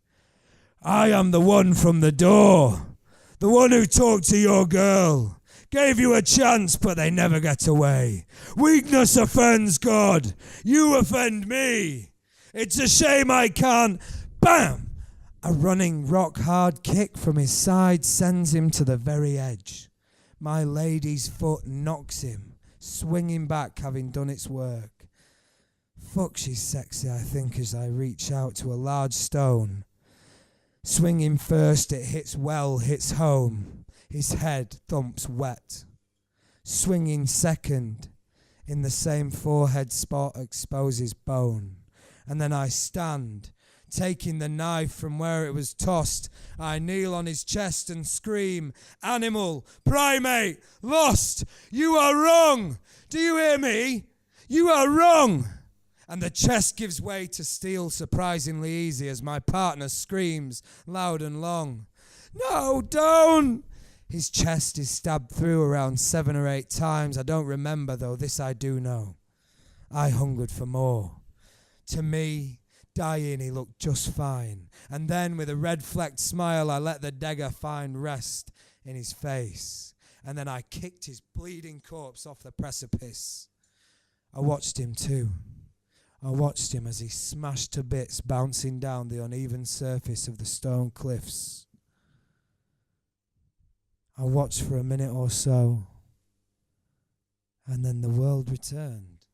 I am the one from the door, the one who talked to your girl, gave you a chance but they never get away. Weakness offends God, you offend me. It's a shame I can't. Bam! A running rock hard kick from his side sends him to the very edge. My lady's foot knocks him, swinging back having done its work. Fuck, she's sexy, I think, as I reach out to a large stone. Swinging first, it hits home. His head thumps wet. Swinging second, in the same forehead spot exposes bone. And then I stand, taking the knife from where it was tossed. I kneel on his chest and scream, "Animal, primate, lost, you are wrong. Do you hear me? You are wrong." And the chest gives way to steel surprisingly easy as my partner screams loud and long, "No, don't!" His chest is stabbed through around 7 or 8 times. I don't remember, though, this I do know. I hungered for more. To me, dying, he looked just fine. And then, with a red-flecked smile, I let the dagger find rest in his face. And then I kicked his bleeding corpse off the precipice. I watched him too. I watched him as he smashed to bits, bouncing down the uneven surface of the stone cliffs. I watched for a minute or so, and then the world returned.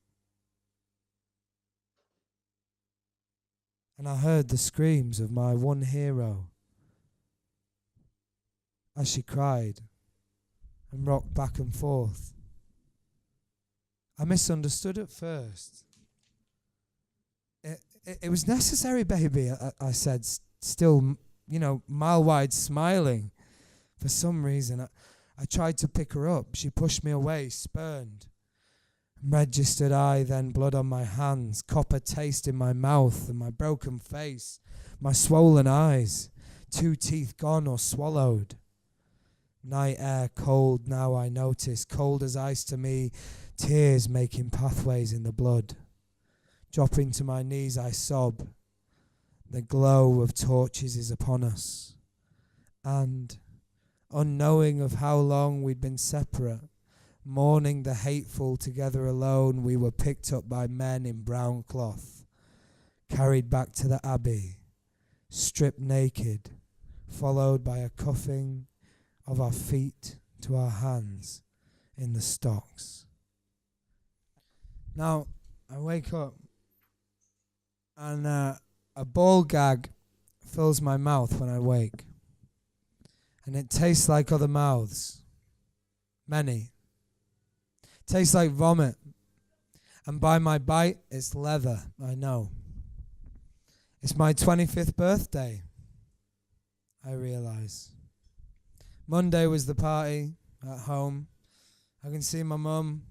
And I heard the screams of my one hero as she cried and rocked back and forth. I misunderstood at first. It was necessary, baby, I said, still, mile-wide smiling. For some reason, I tried to pick her up. She pushed me away, spurned. Registered eye, then blood on my hands, copper taste in my mouth and my broken face, my swollen eyes, 2 teeth gone or swallowed. Night air cold now I notice, cold as ice to me, tears making pathways in the blood. Dropping to my knees I sob. The glow of torches is upon us. And, unknowing of how long we'd been separate, mourning the hateful together alone, we were picked up by men in brown cloth, carried back to the abbey, stripped naked, followed by a cuffing of our feet to our hands in the stocks. Now, I wake up and a ball gag fills my mouth when I wake. And it tastes like other mouths. Many. Tastes like vomit. And by my bite, it's leather, I know. It's my 25th birthday, I realize. Monday was the party at home. I can see my mum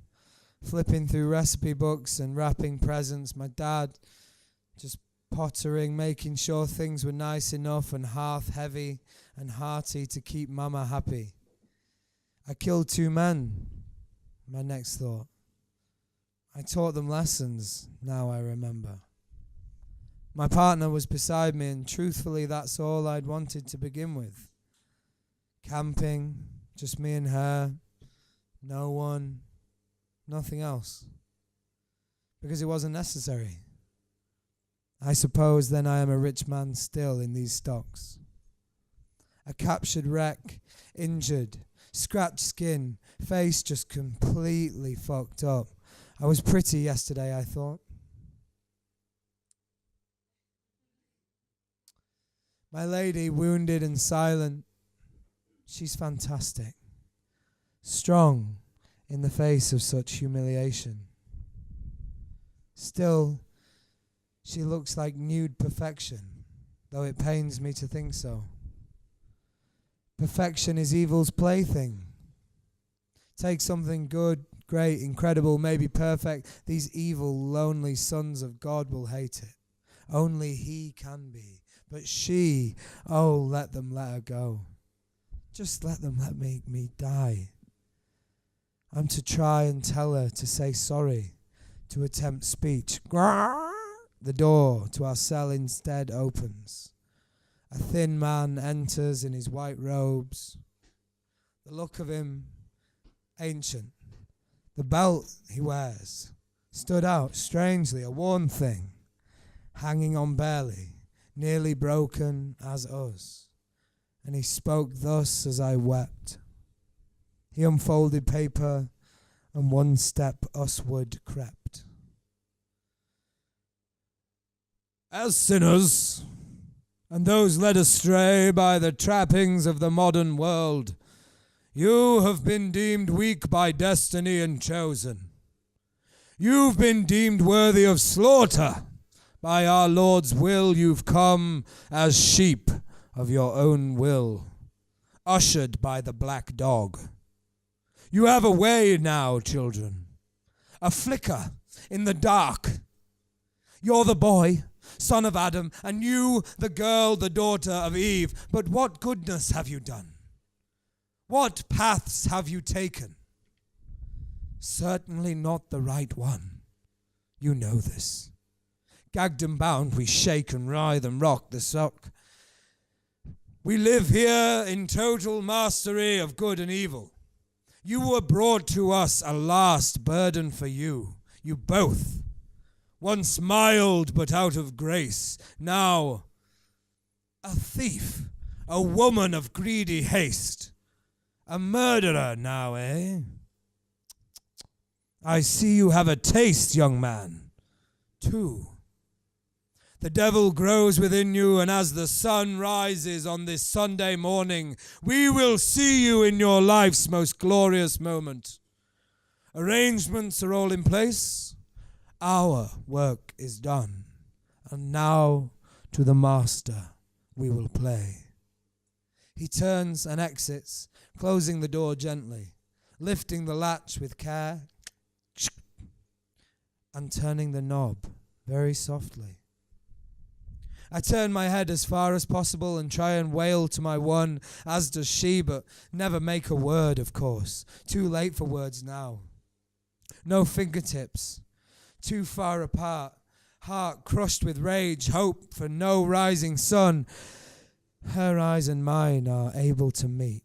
flipping through recipe books and wrapping presents. My dad just pottering, making sure things were nice enough and hearth heavy and hearty to keep mama happy. I killed 2 men, my next thought. I taught them lessons, now I remember. My partner was beside me, and truthfully that's all I'd wanted to begin with. Camping, just me and her, no one, nothing else. Because it wasn't necessary. I suppose then I am a rich man still in these stocks. A captured wreck, injured, scratched skin, face just completely fucked up. I was pretty yesterday, I thought. My lady, wounded and silent, she's fantastic. Strong in the face of such humiliation. Still, she looks like nude perfection, though it pains me to think so. Perfection is evil's plaything. Take something good, great, incredible, maybe perfect. These evil, lonely sons of God will hate it. Only he can be. But she, oh, let them let her go. Just let them let me die. I'm to try and tell her to say sorry, to attempt speech. The door to our cell instead opens. A thin man enters in his white robes. The look of him, ancient. The belt he wears stood out strangely, a worn thing, hanging on barely, nearly broken as us. And he spoke thus as I wept. He unfolded paper and 1 step usward crept. As sinners, and those led astray by the trappings of the modern world, you have been deemed weak by destiny and chosen. You've been deemed worthy of slaughter. By our Lord's will you've come as sheep of your own will, ushered by the black dog. You have a way now, children, a flicker in the dark. You're the boy, son of Adam, and you, the girl, the daughter of Eve. But what goodness have you done? What paths have you taken? Certainly not the right one. You know this. Gagged and bound, we shake and writhe and rock the sock. We live here in total mastery of good and evil. You were brought to us a last burden for you. You both. Once mild but out of grace, now a thief, a woman of greedy haste, a murderer now, eh? I see you have a taste, young man, too. The devil grows within you, and as the sun rises on this Sunday morning, we will see you in your life's most glorious moment. Arrangements are all in place. Our work is done, and now to the master we will play. He turns and exits, closing the door gently, lifting the latch with care, and turning the knob very softly. I turn my head as far as possible and try and wail to my one, as does she, but never make a word, of course. Too late for words now. No fingertips. Too far apart. Heart crushed with rage, hope for no rising sun. Her eyes and mine are able to meet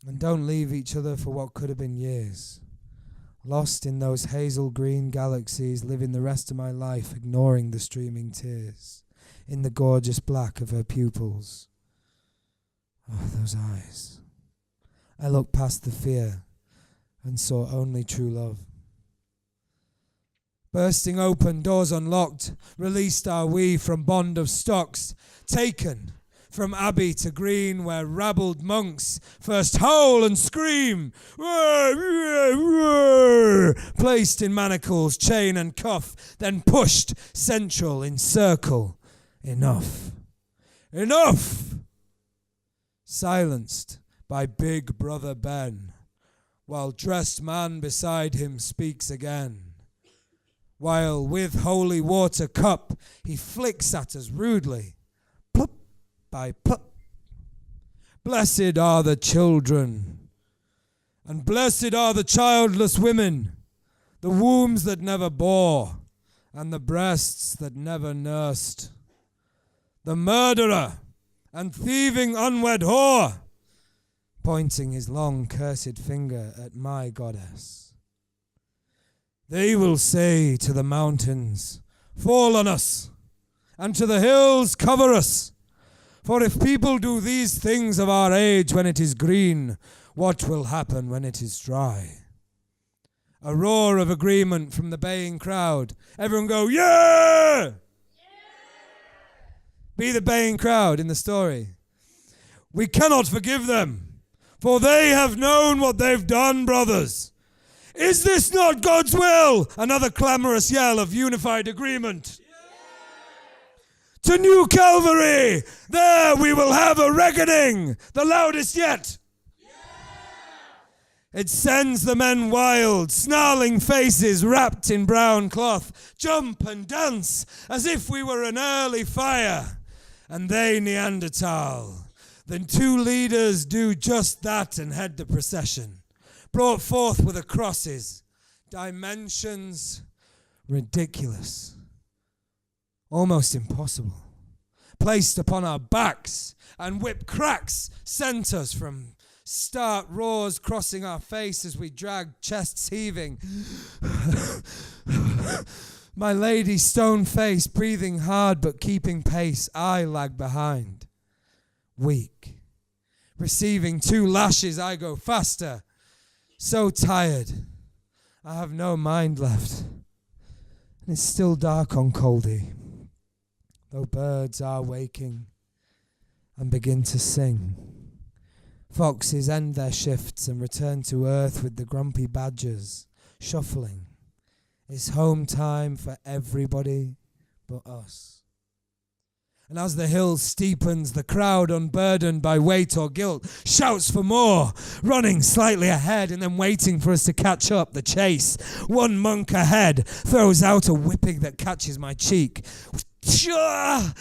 and don't leave each other for what could have been years. Lost in those hazel green galaxies, living the rest of my life ignoring the streaming tears in the gorgeous black of her pupils. Oh, those eyes. I looked past the fear and saw only true love. Bursting open, doors unlocked, released are we from bond of stocks, taken from abbey to green, where rabbled monks first howl and scream, placed in manacles, chain and cuff, then pushed central in circle. Enough. Enough! Silenced by Big Brother Ben, while dressed man beside him speaks again, while with holy water cup he flicks at us rudely, plup by plup. Blessed are the children, and blessed are the childless women, the wombs that never bore, and the breasts that never nursed. The murderer and thieving unwed whore, pointing his long cursed finger at my goddess. They will say to the mountains, fall on us, and to the hills, cover us. For if people do these things of our age when it is green, what will happen when it is dry? A roar of agreement from the baying crowd. Everyone go, yeah! Be the baying crowd in the story. We cannot forgive them, for they have known what they've done, brothers. Is this not God's will? Another clamorous yell of unified agreement. Yeah. To New Calvary, there we will have a reckoning, the loudest yet. Yeah. It sends the men wild, snarling faces wrapped in brown cloth, jump and dance as if we were an early fire. And they Neanderthal. Then two leaders do just that and head the procession, brought forth with the crosses, dimensions ridiculous, almost impossible, placed upon our backs, and whip cracks sent us from stark roars crossing our face as we dragged, chests heaving. My lady, stone-faced, breathing hard but keeping pace. I lag behind, weak. Receiving 2 lashes, I go faster. So tired, I have no mind left. And it's still dark on Caldey, though birds are waking and begin to sing. Foxes end their shifts and return to earth with the grumpy badgers, shuffling It's home time for everybody but us. And as the hill steepens, the crowd, unburdened by weight or guilt, shouts for more, running slightly ahead and then waiting for us to catch up the chase. One monk ahead throws out a whipping that catches my cheek. The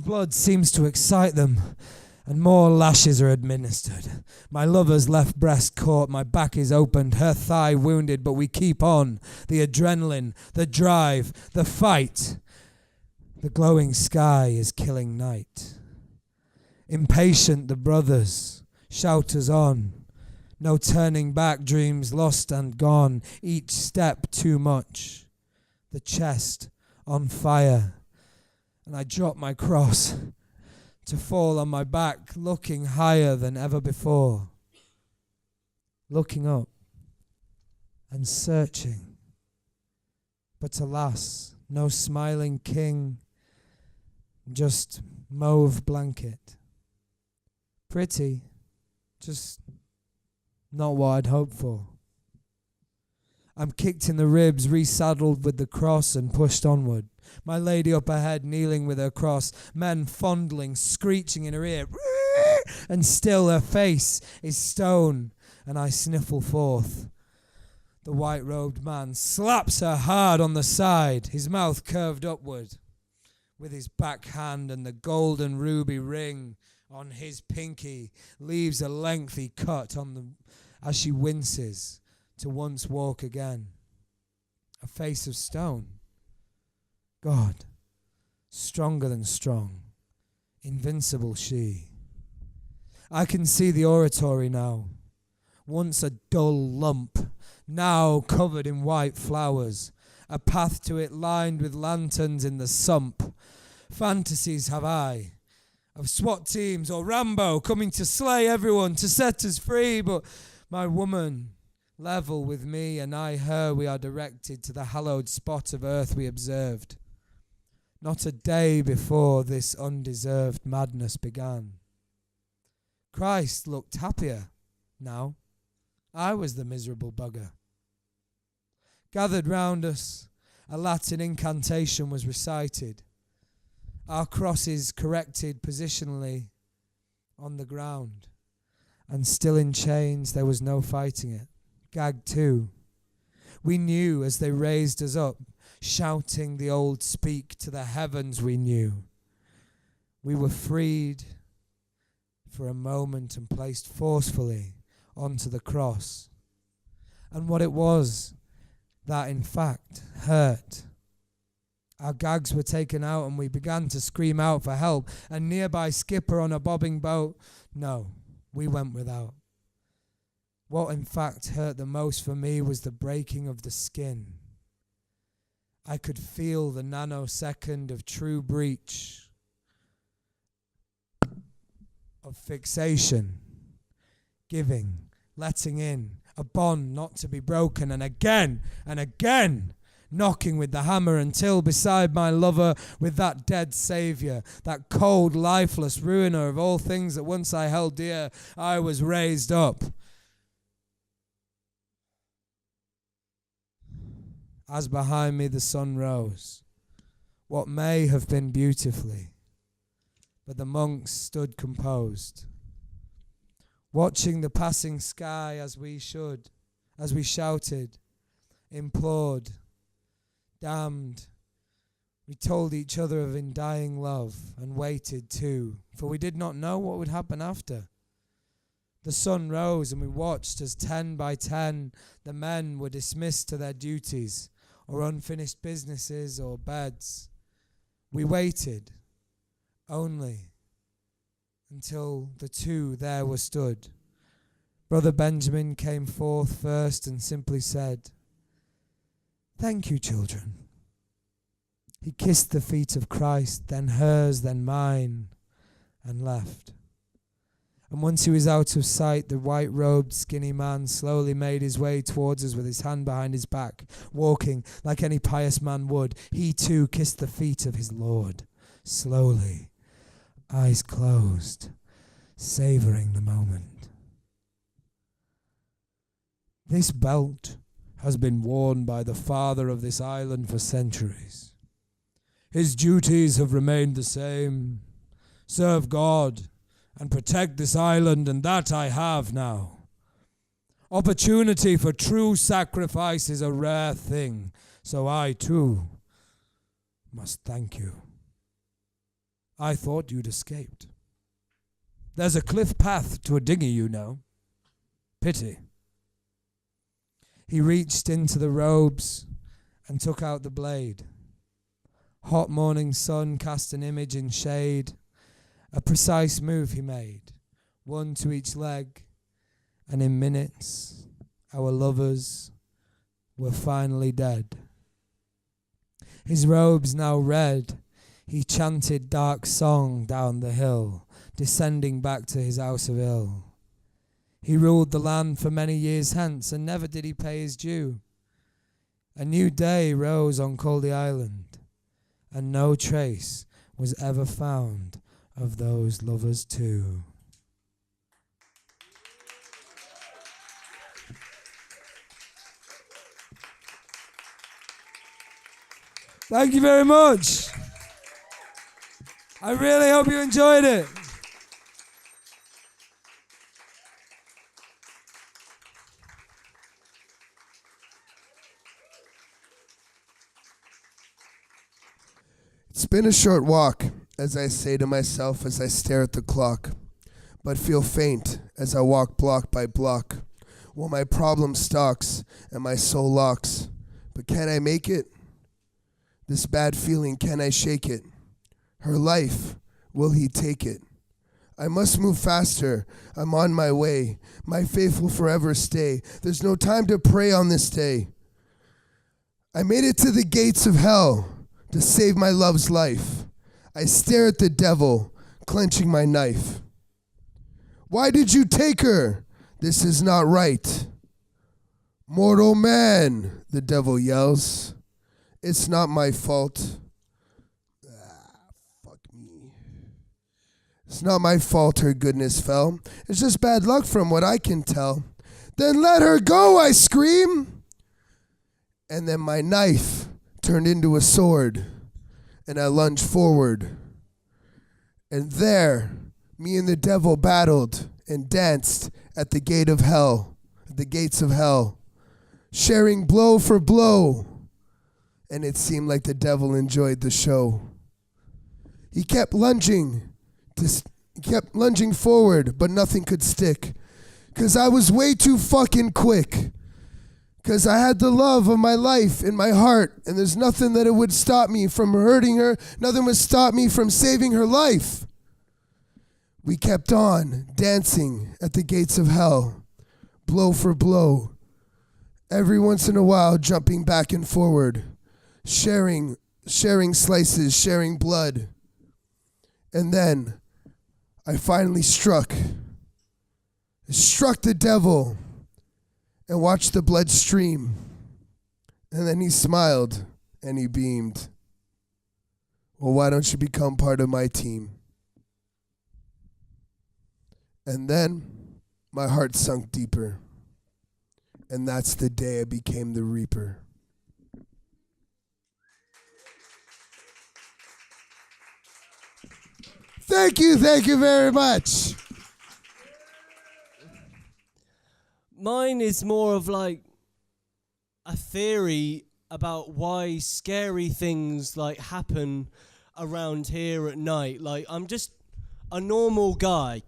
blood seems to excite them, and more lashes are administered. My lover's left breast caught, my back is opened, her thigh wounded, but we keep on. The adrenaline, the drive, the fight. The glowing sky is killing night. Impatient the brothers shout us on. No turning back, dreams lost and gone. Each step too much. The chest on fire. And I drop my cross to fall on my back, looking higher than ever before. Looking up and searching. But alas, no smiling king. Just mauve blanket. Pretty, just not what I'd hoped for. I'm kicked in the ribs, resaddled with the cross and pushed onward. My lady up ahead, kneeling with her cross, men fondling, screeching in her ear, and still her face is stone, and I sniffle forth. The white-robed man slaps her hard on the side, his mouth curved upward. With his back hand and the golden ruby ring on his pinky leaves a lengthy cut on the as she winces to once walk again. A face of stone. God, stronger than strong, invincible she. I can see the oratory now, once a dull lump, now covered in white flowers, a path to it lined with lanterns in the sump. Fantasies have I, of SWAT teams or Rambo coming to slay everyone, to set us free, but my woman, level with me, and I her, we are directed to the hallowed spot of earth we observed. Not a day before this undeserved madness began. Christ looked happier now. I was the miserable bugger. Gathered round us, a Latin incantation was recited. Our crosses corrected positionally on the ground. And still in chains, there was no fighting it. Gagged too. We knew as they raised us up, shouting the old speak to the heavens we knew. We were freed for a moment and placed forcefully onto the cross. And what it was that in fact hurt. Our gags were taken out and we began to scream out for help. A nearby skipper on a bobbing boat, no, we went without. What in fact hurt the most for me was the breaking of the skin. I could feel the nanosecond of true breach, of fixation, giving, letting in, a bond not to be broken, and again, knocking with the hammer until beside my lover with that dead saviour, that cold, lifeless ruiner of all things that once I held dear, I was raised up. As behind me the sun rose, what may have been beautifully, but the monks stood composed, watching the passing sky as we shouted, implored, damned. We told each other of undying love and waited too, for we did not know what would happen after. The sun rose and we watched as 10 by 10 the men were dismissed to their duties or unfinished businesses or beds. We waited only until the two there were stood. Brother Benjamin came forth first and simply said, "Thank you, children." He kissed the feet of Christ, then hers, then mine, and left. And once he was out of sight, the white-robed, skinny man slowly made his way towards us with his hand behind his back, walking like any pious man would. He too kissed the feet of his Lord, slowly, eyes closed, savoring the moment. This belt has been worn by the father of this island for centuries. His duties have remained the same: serve God and protect this island, and that I have now. Opportunity for true sacrifice is a rare thing, so I too must thank you. I thought you'd escaped. There's a cliff path to a dinghy, you know. Pity. He reached into the robes and took out the blade. Hot morning sun cast an image in shade. A precise move he made, one to each leg, and in minutes our lovers were finally dead. His robes now red, he chanted dark song down the hill, descending back to his house of ill. He ruled the land for many years hence, and never did he pay his due. A new day rose on Caldey Island, and no trace was ever found of those lovers too. Thank you very much. I really hope you enjoyed it. It's been a short walk, as I say to myself as I stare at the clock, but feel faint as I walk block by block, while my problem stalks and my soul locks. But can I make it? This bad feeling, can I shake it? Her life, will he take it? I must move faster, I'm on my way. My faith will forever stay. There's no time to pray on this day. I made it to the gates of hell to save my love's life. I stare at the devil, clenching my knife. Why did you take her? This is not right. Mortal man, the devil yells. It's not my fault. Fuck me. It's not my fault her goodness fell. It's just bad luck from what I can tell. Then let her go, I scream. And then my knife turned into a sword, and I lunged forward. And there, me and the devil battled and danced at the gate of hell, at the gates of hell, sharing blow for blow. And it seemed like the devil enjoyed the show. He kept lunging forward, but nothing could stick. 'Cause I was way too fucking quick. 'Cause I had the love of my life in my heart, and there's nothing that it would stop me from hurting her. Nothing would stop me from saving her life. We kept on dancing at the gates of hell, blow for blow, every once in a while jumping back and forward, sharing slices, sharing blood. And then I finally struck the devil and watched the blood stream. And then he smiled and he beamed. Well, why don't you become part of my team? And then my heart sunk deeper. And that's the day I became the Reaper. Thank you very much. Mine is more of like a theory about why scary things like happen around here at night. Like, I'm just a normal guy.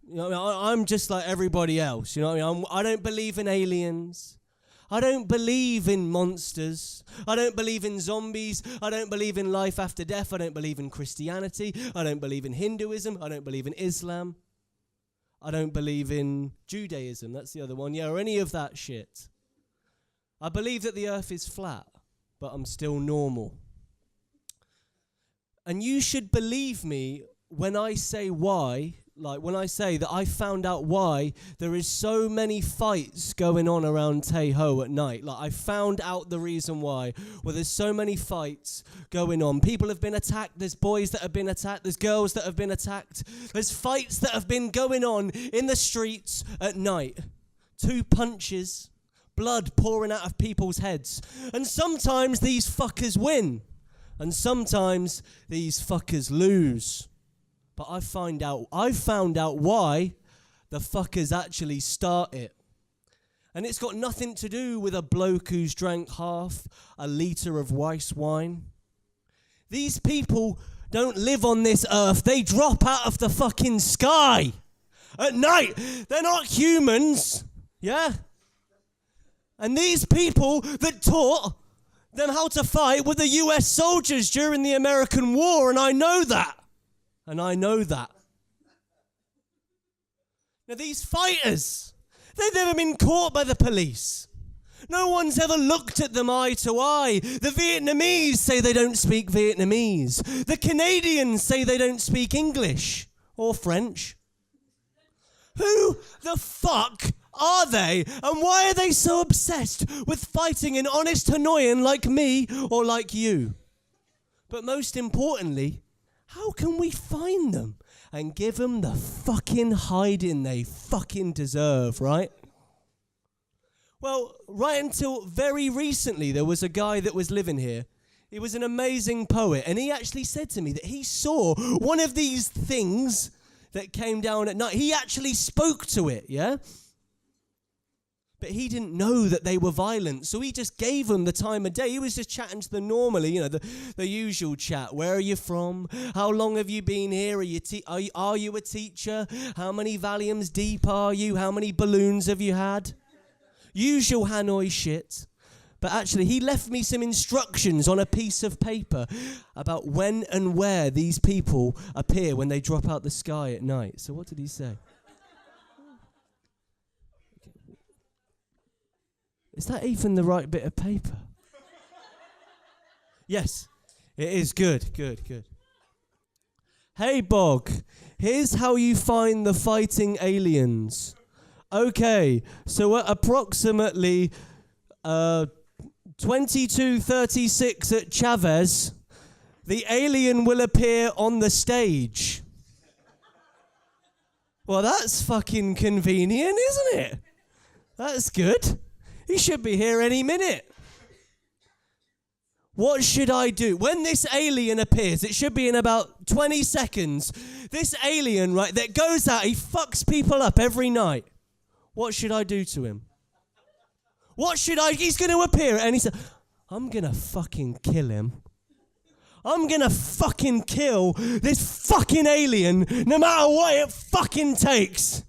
You know what I mean? I'm just like everybody else. You know what I mean? I don't believe in aliens. I don't believe in monsters. I don't believe in zombies. I don't believe in life after death. I don't believe in Christianity. I don't believe in Hinduism. I don't believe in Islam. I don't believe in Judaism. That's the other one. Yeah, or any of that shit. I believe that the earth is flat, but I'm still normal. And you should believe me when I say why. Like, when I say that I found out why there is so many fights going on around Tay Ho at night. Like, I found out the reason why. Well, there's so many fights going on. People have been attacked. There's boys that have been attacked. There's girls that have been attacked. There's fights that have been going on in the streets at night. 2 punches, blood pouring out of people's heads. And sometimes these fuckers win. And sometimes these fuckers lose. But I found out why the fuckers actually start it. And it's got nothing to do with a bloke who's drank half a litre of Weiss wine. These people don't live on this earth. They drop out of the fucking sky at night. They're not humans. Yeah? And these people that taught them how to fight were the US soldiers during the American War, and I know that. Now these fighters, they've never been caught by the police. No one's ever looked at them eye to eye. The Vietnamese say they don't speak Vietnamese. The Canadians say they don't speak English or French. Who the fuck are they? And why are they so obsessed with fighting an honest Hanoian like me or like you? But most importantly, how can we find them and give them the fucking hiding they fucking deserve, right? Well, right until very recently, there was a guy that was living here. He was an amazing poet, and he actually said to me that he saw one of these things that came down at night. He actually spoke to it, yeah? But he didn't know that they were violent, so he just gave them the time of day. He was just chatting to them normally, you know, the usual chat. Where are you from? How long have you been here? Are you a teacher? How many Valiums deep are you? How many balloons have you had? Usual Hanoi shit. But actually, he left me some instructions on a piece of paper about when and where these people appear when they drop out the sky at night. So what did he say? Is that even the right bit of paper? Yes, it is good. Hey, Bog, here's how you find the fighting aliens. Okay, so at approximately 22:36 at Chavez, the alien will appear on the stage. Well, that's fucking convenient, isn't it? That's good. He should be here any minute. What should I do? When this alien appears, it should be in about 20 seconds. This alien, right, that goes out, he fucks people up every night. What should I do to him? He's going to appear and he said, I'm going to fucking kill him. I'm going to fucking kill this fucking alien no matter what it fucking takes.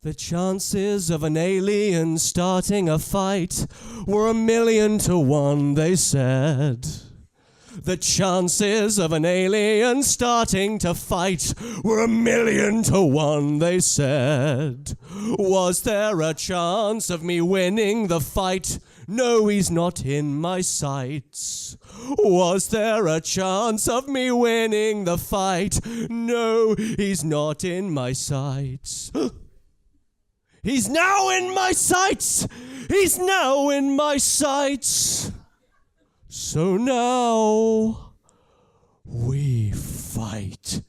The chances of an alien starting a fight were 1,000,000 to 1, they said. The chances of an alien starting to fight were 1,000,000 to 1, they said. Was there a chance of me winning the fight? No, he's not in my sights. Was there a chance of me winning the fight? No, he's not in my sights. He's now in my sights! He's now in my sights! So now we fight.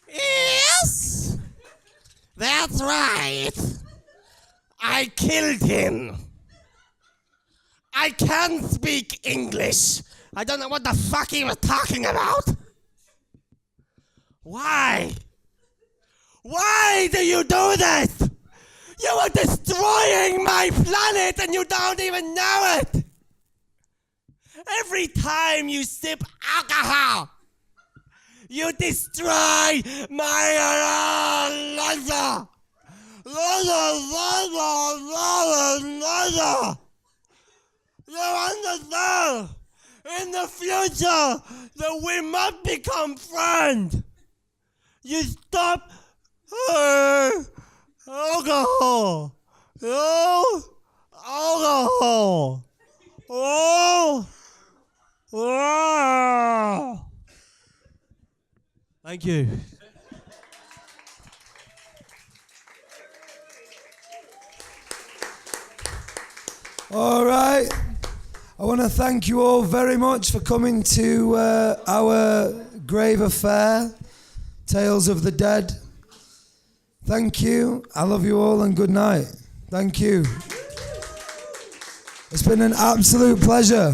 Yes, that's right. I killed him. I can't speak English. I don't know what the fuck he was talking about. Why? Why do you do this? You are destroying my planet and you don't even know it. Every time you sip alcohol, you destroy my life. You understand? In the future, that we must become friends. You stop alcohol. No alcohol. Oh. Oh. Thank you. All right. I want to thank you all very much for coming to our grave affair, Tales of the Dead. Thank you. I love you all and good night. Thank you. It's been an absolute pleasure.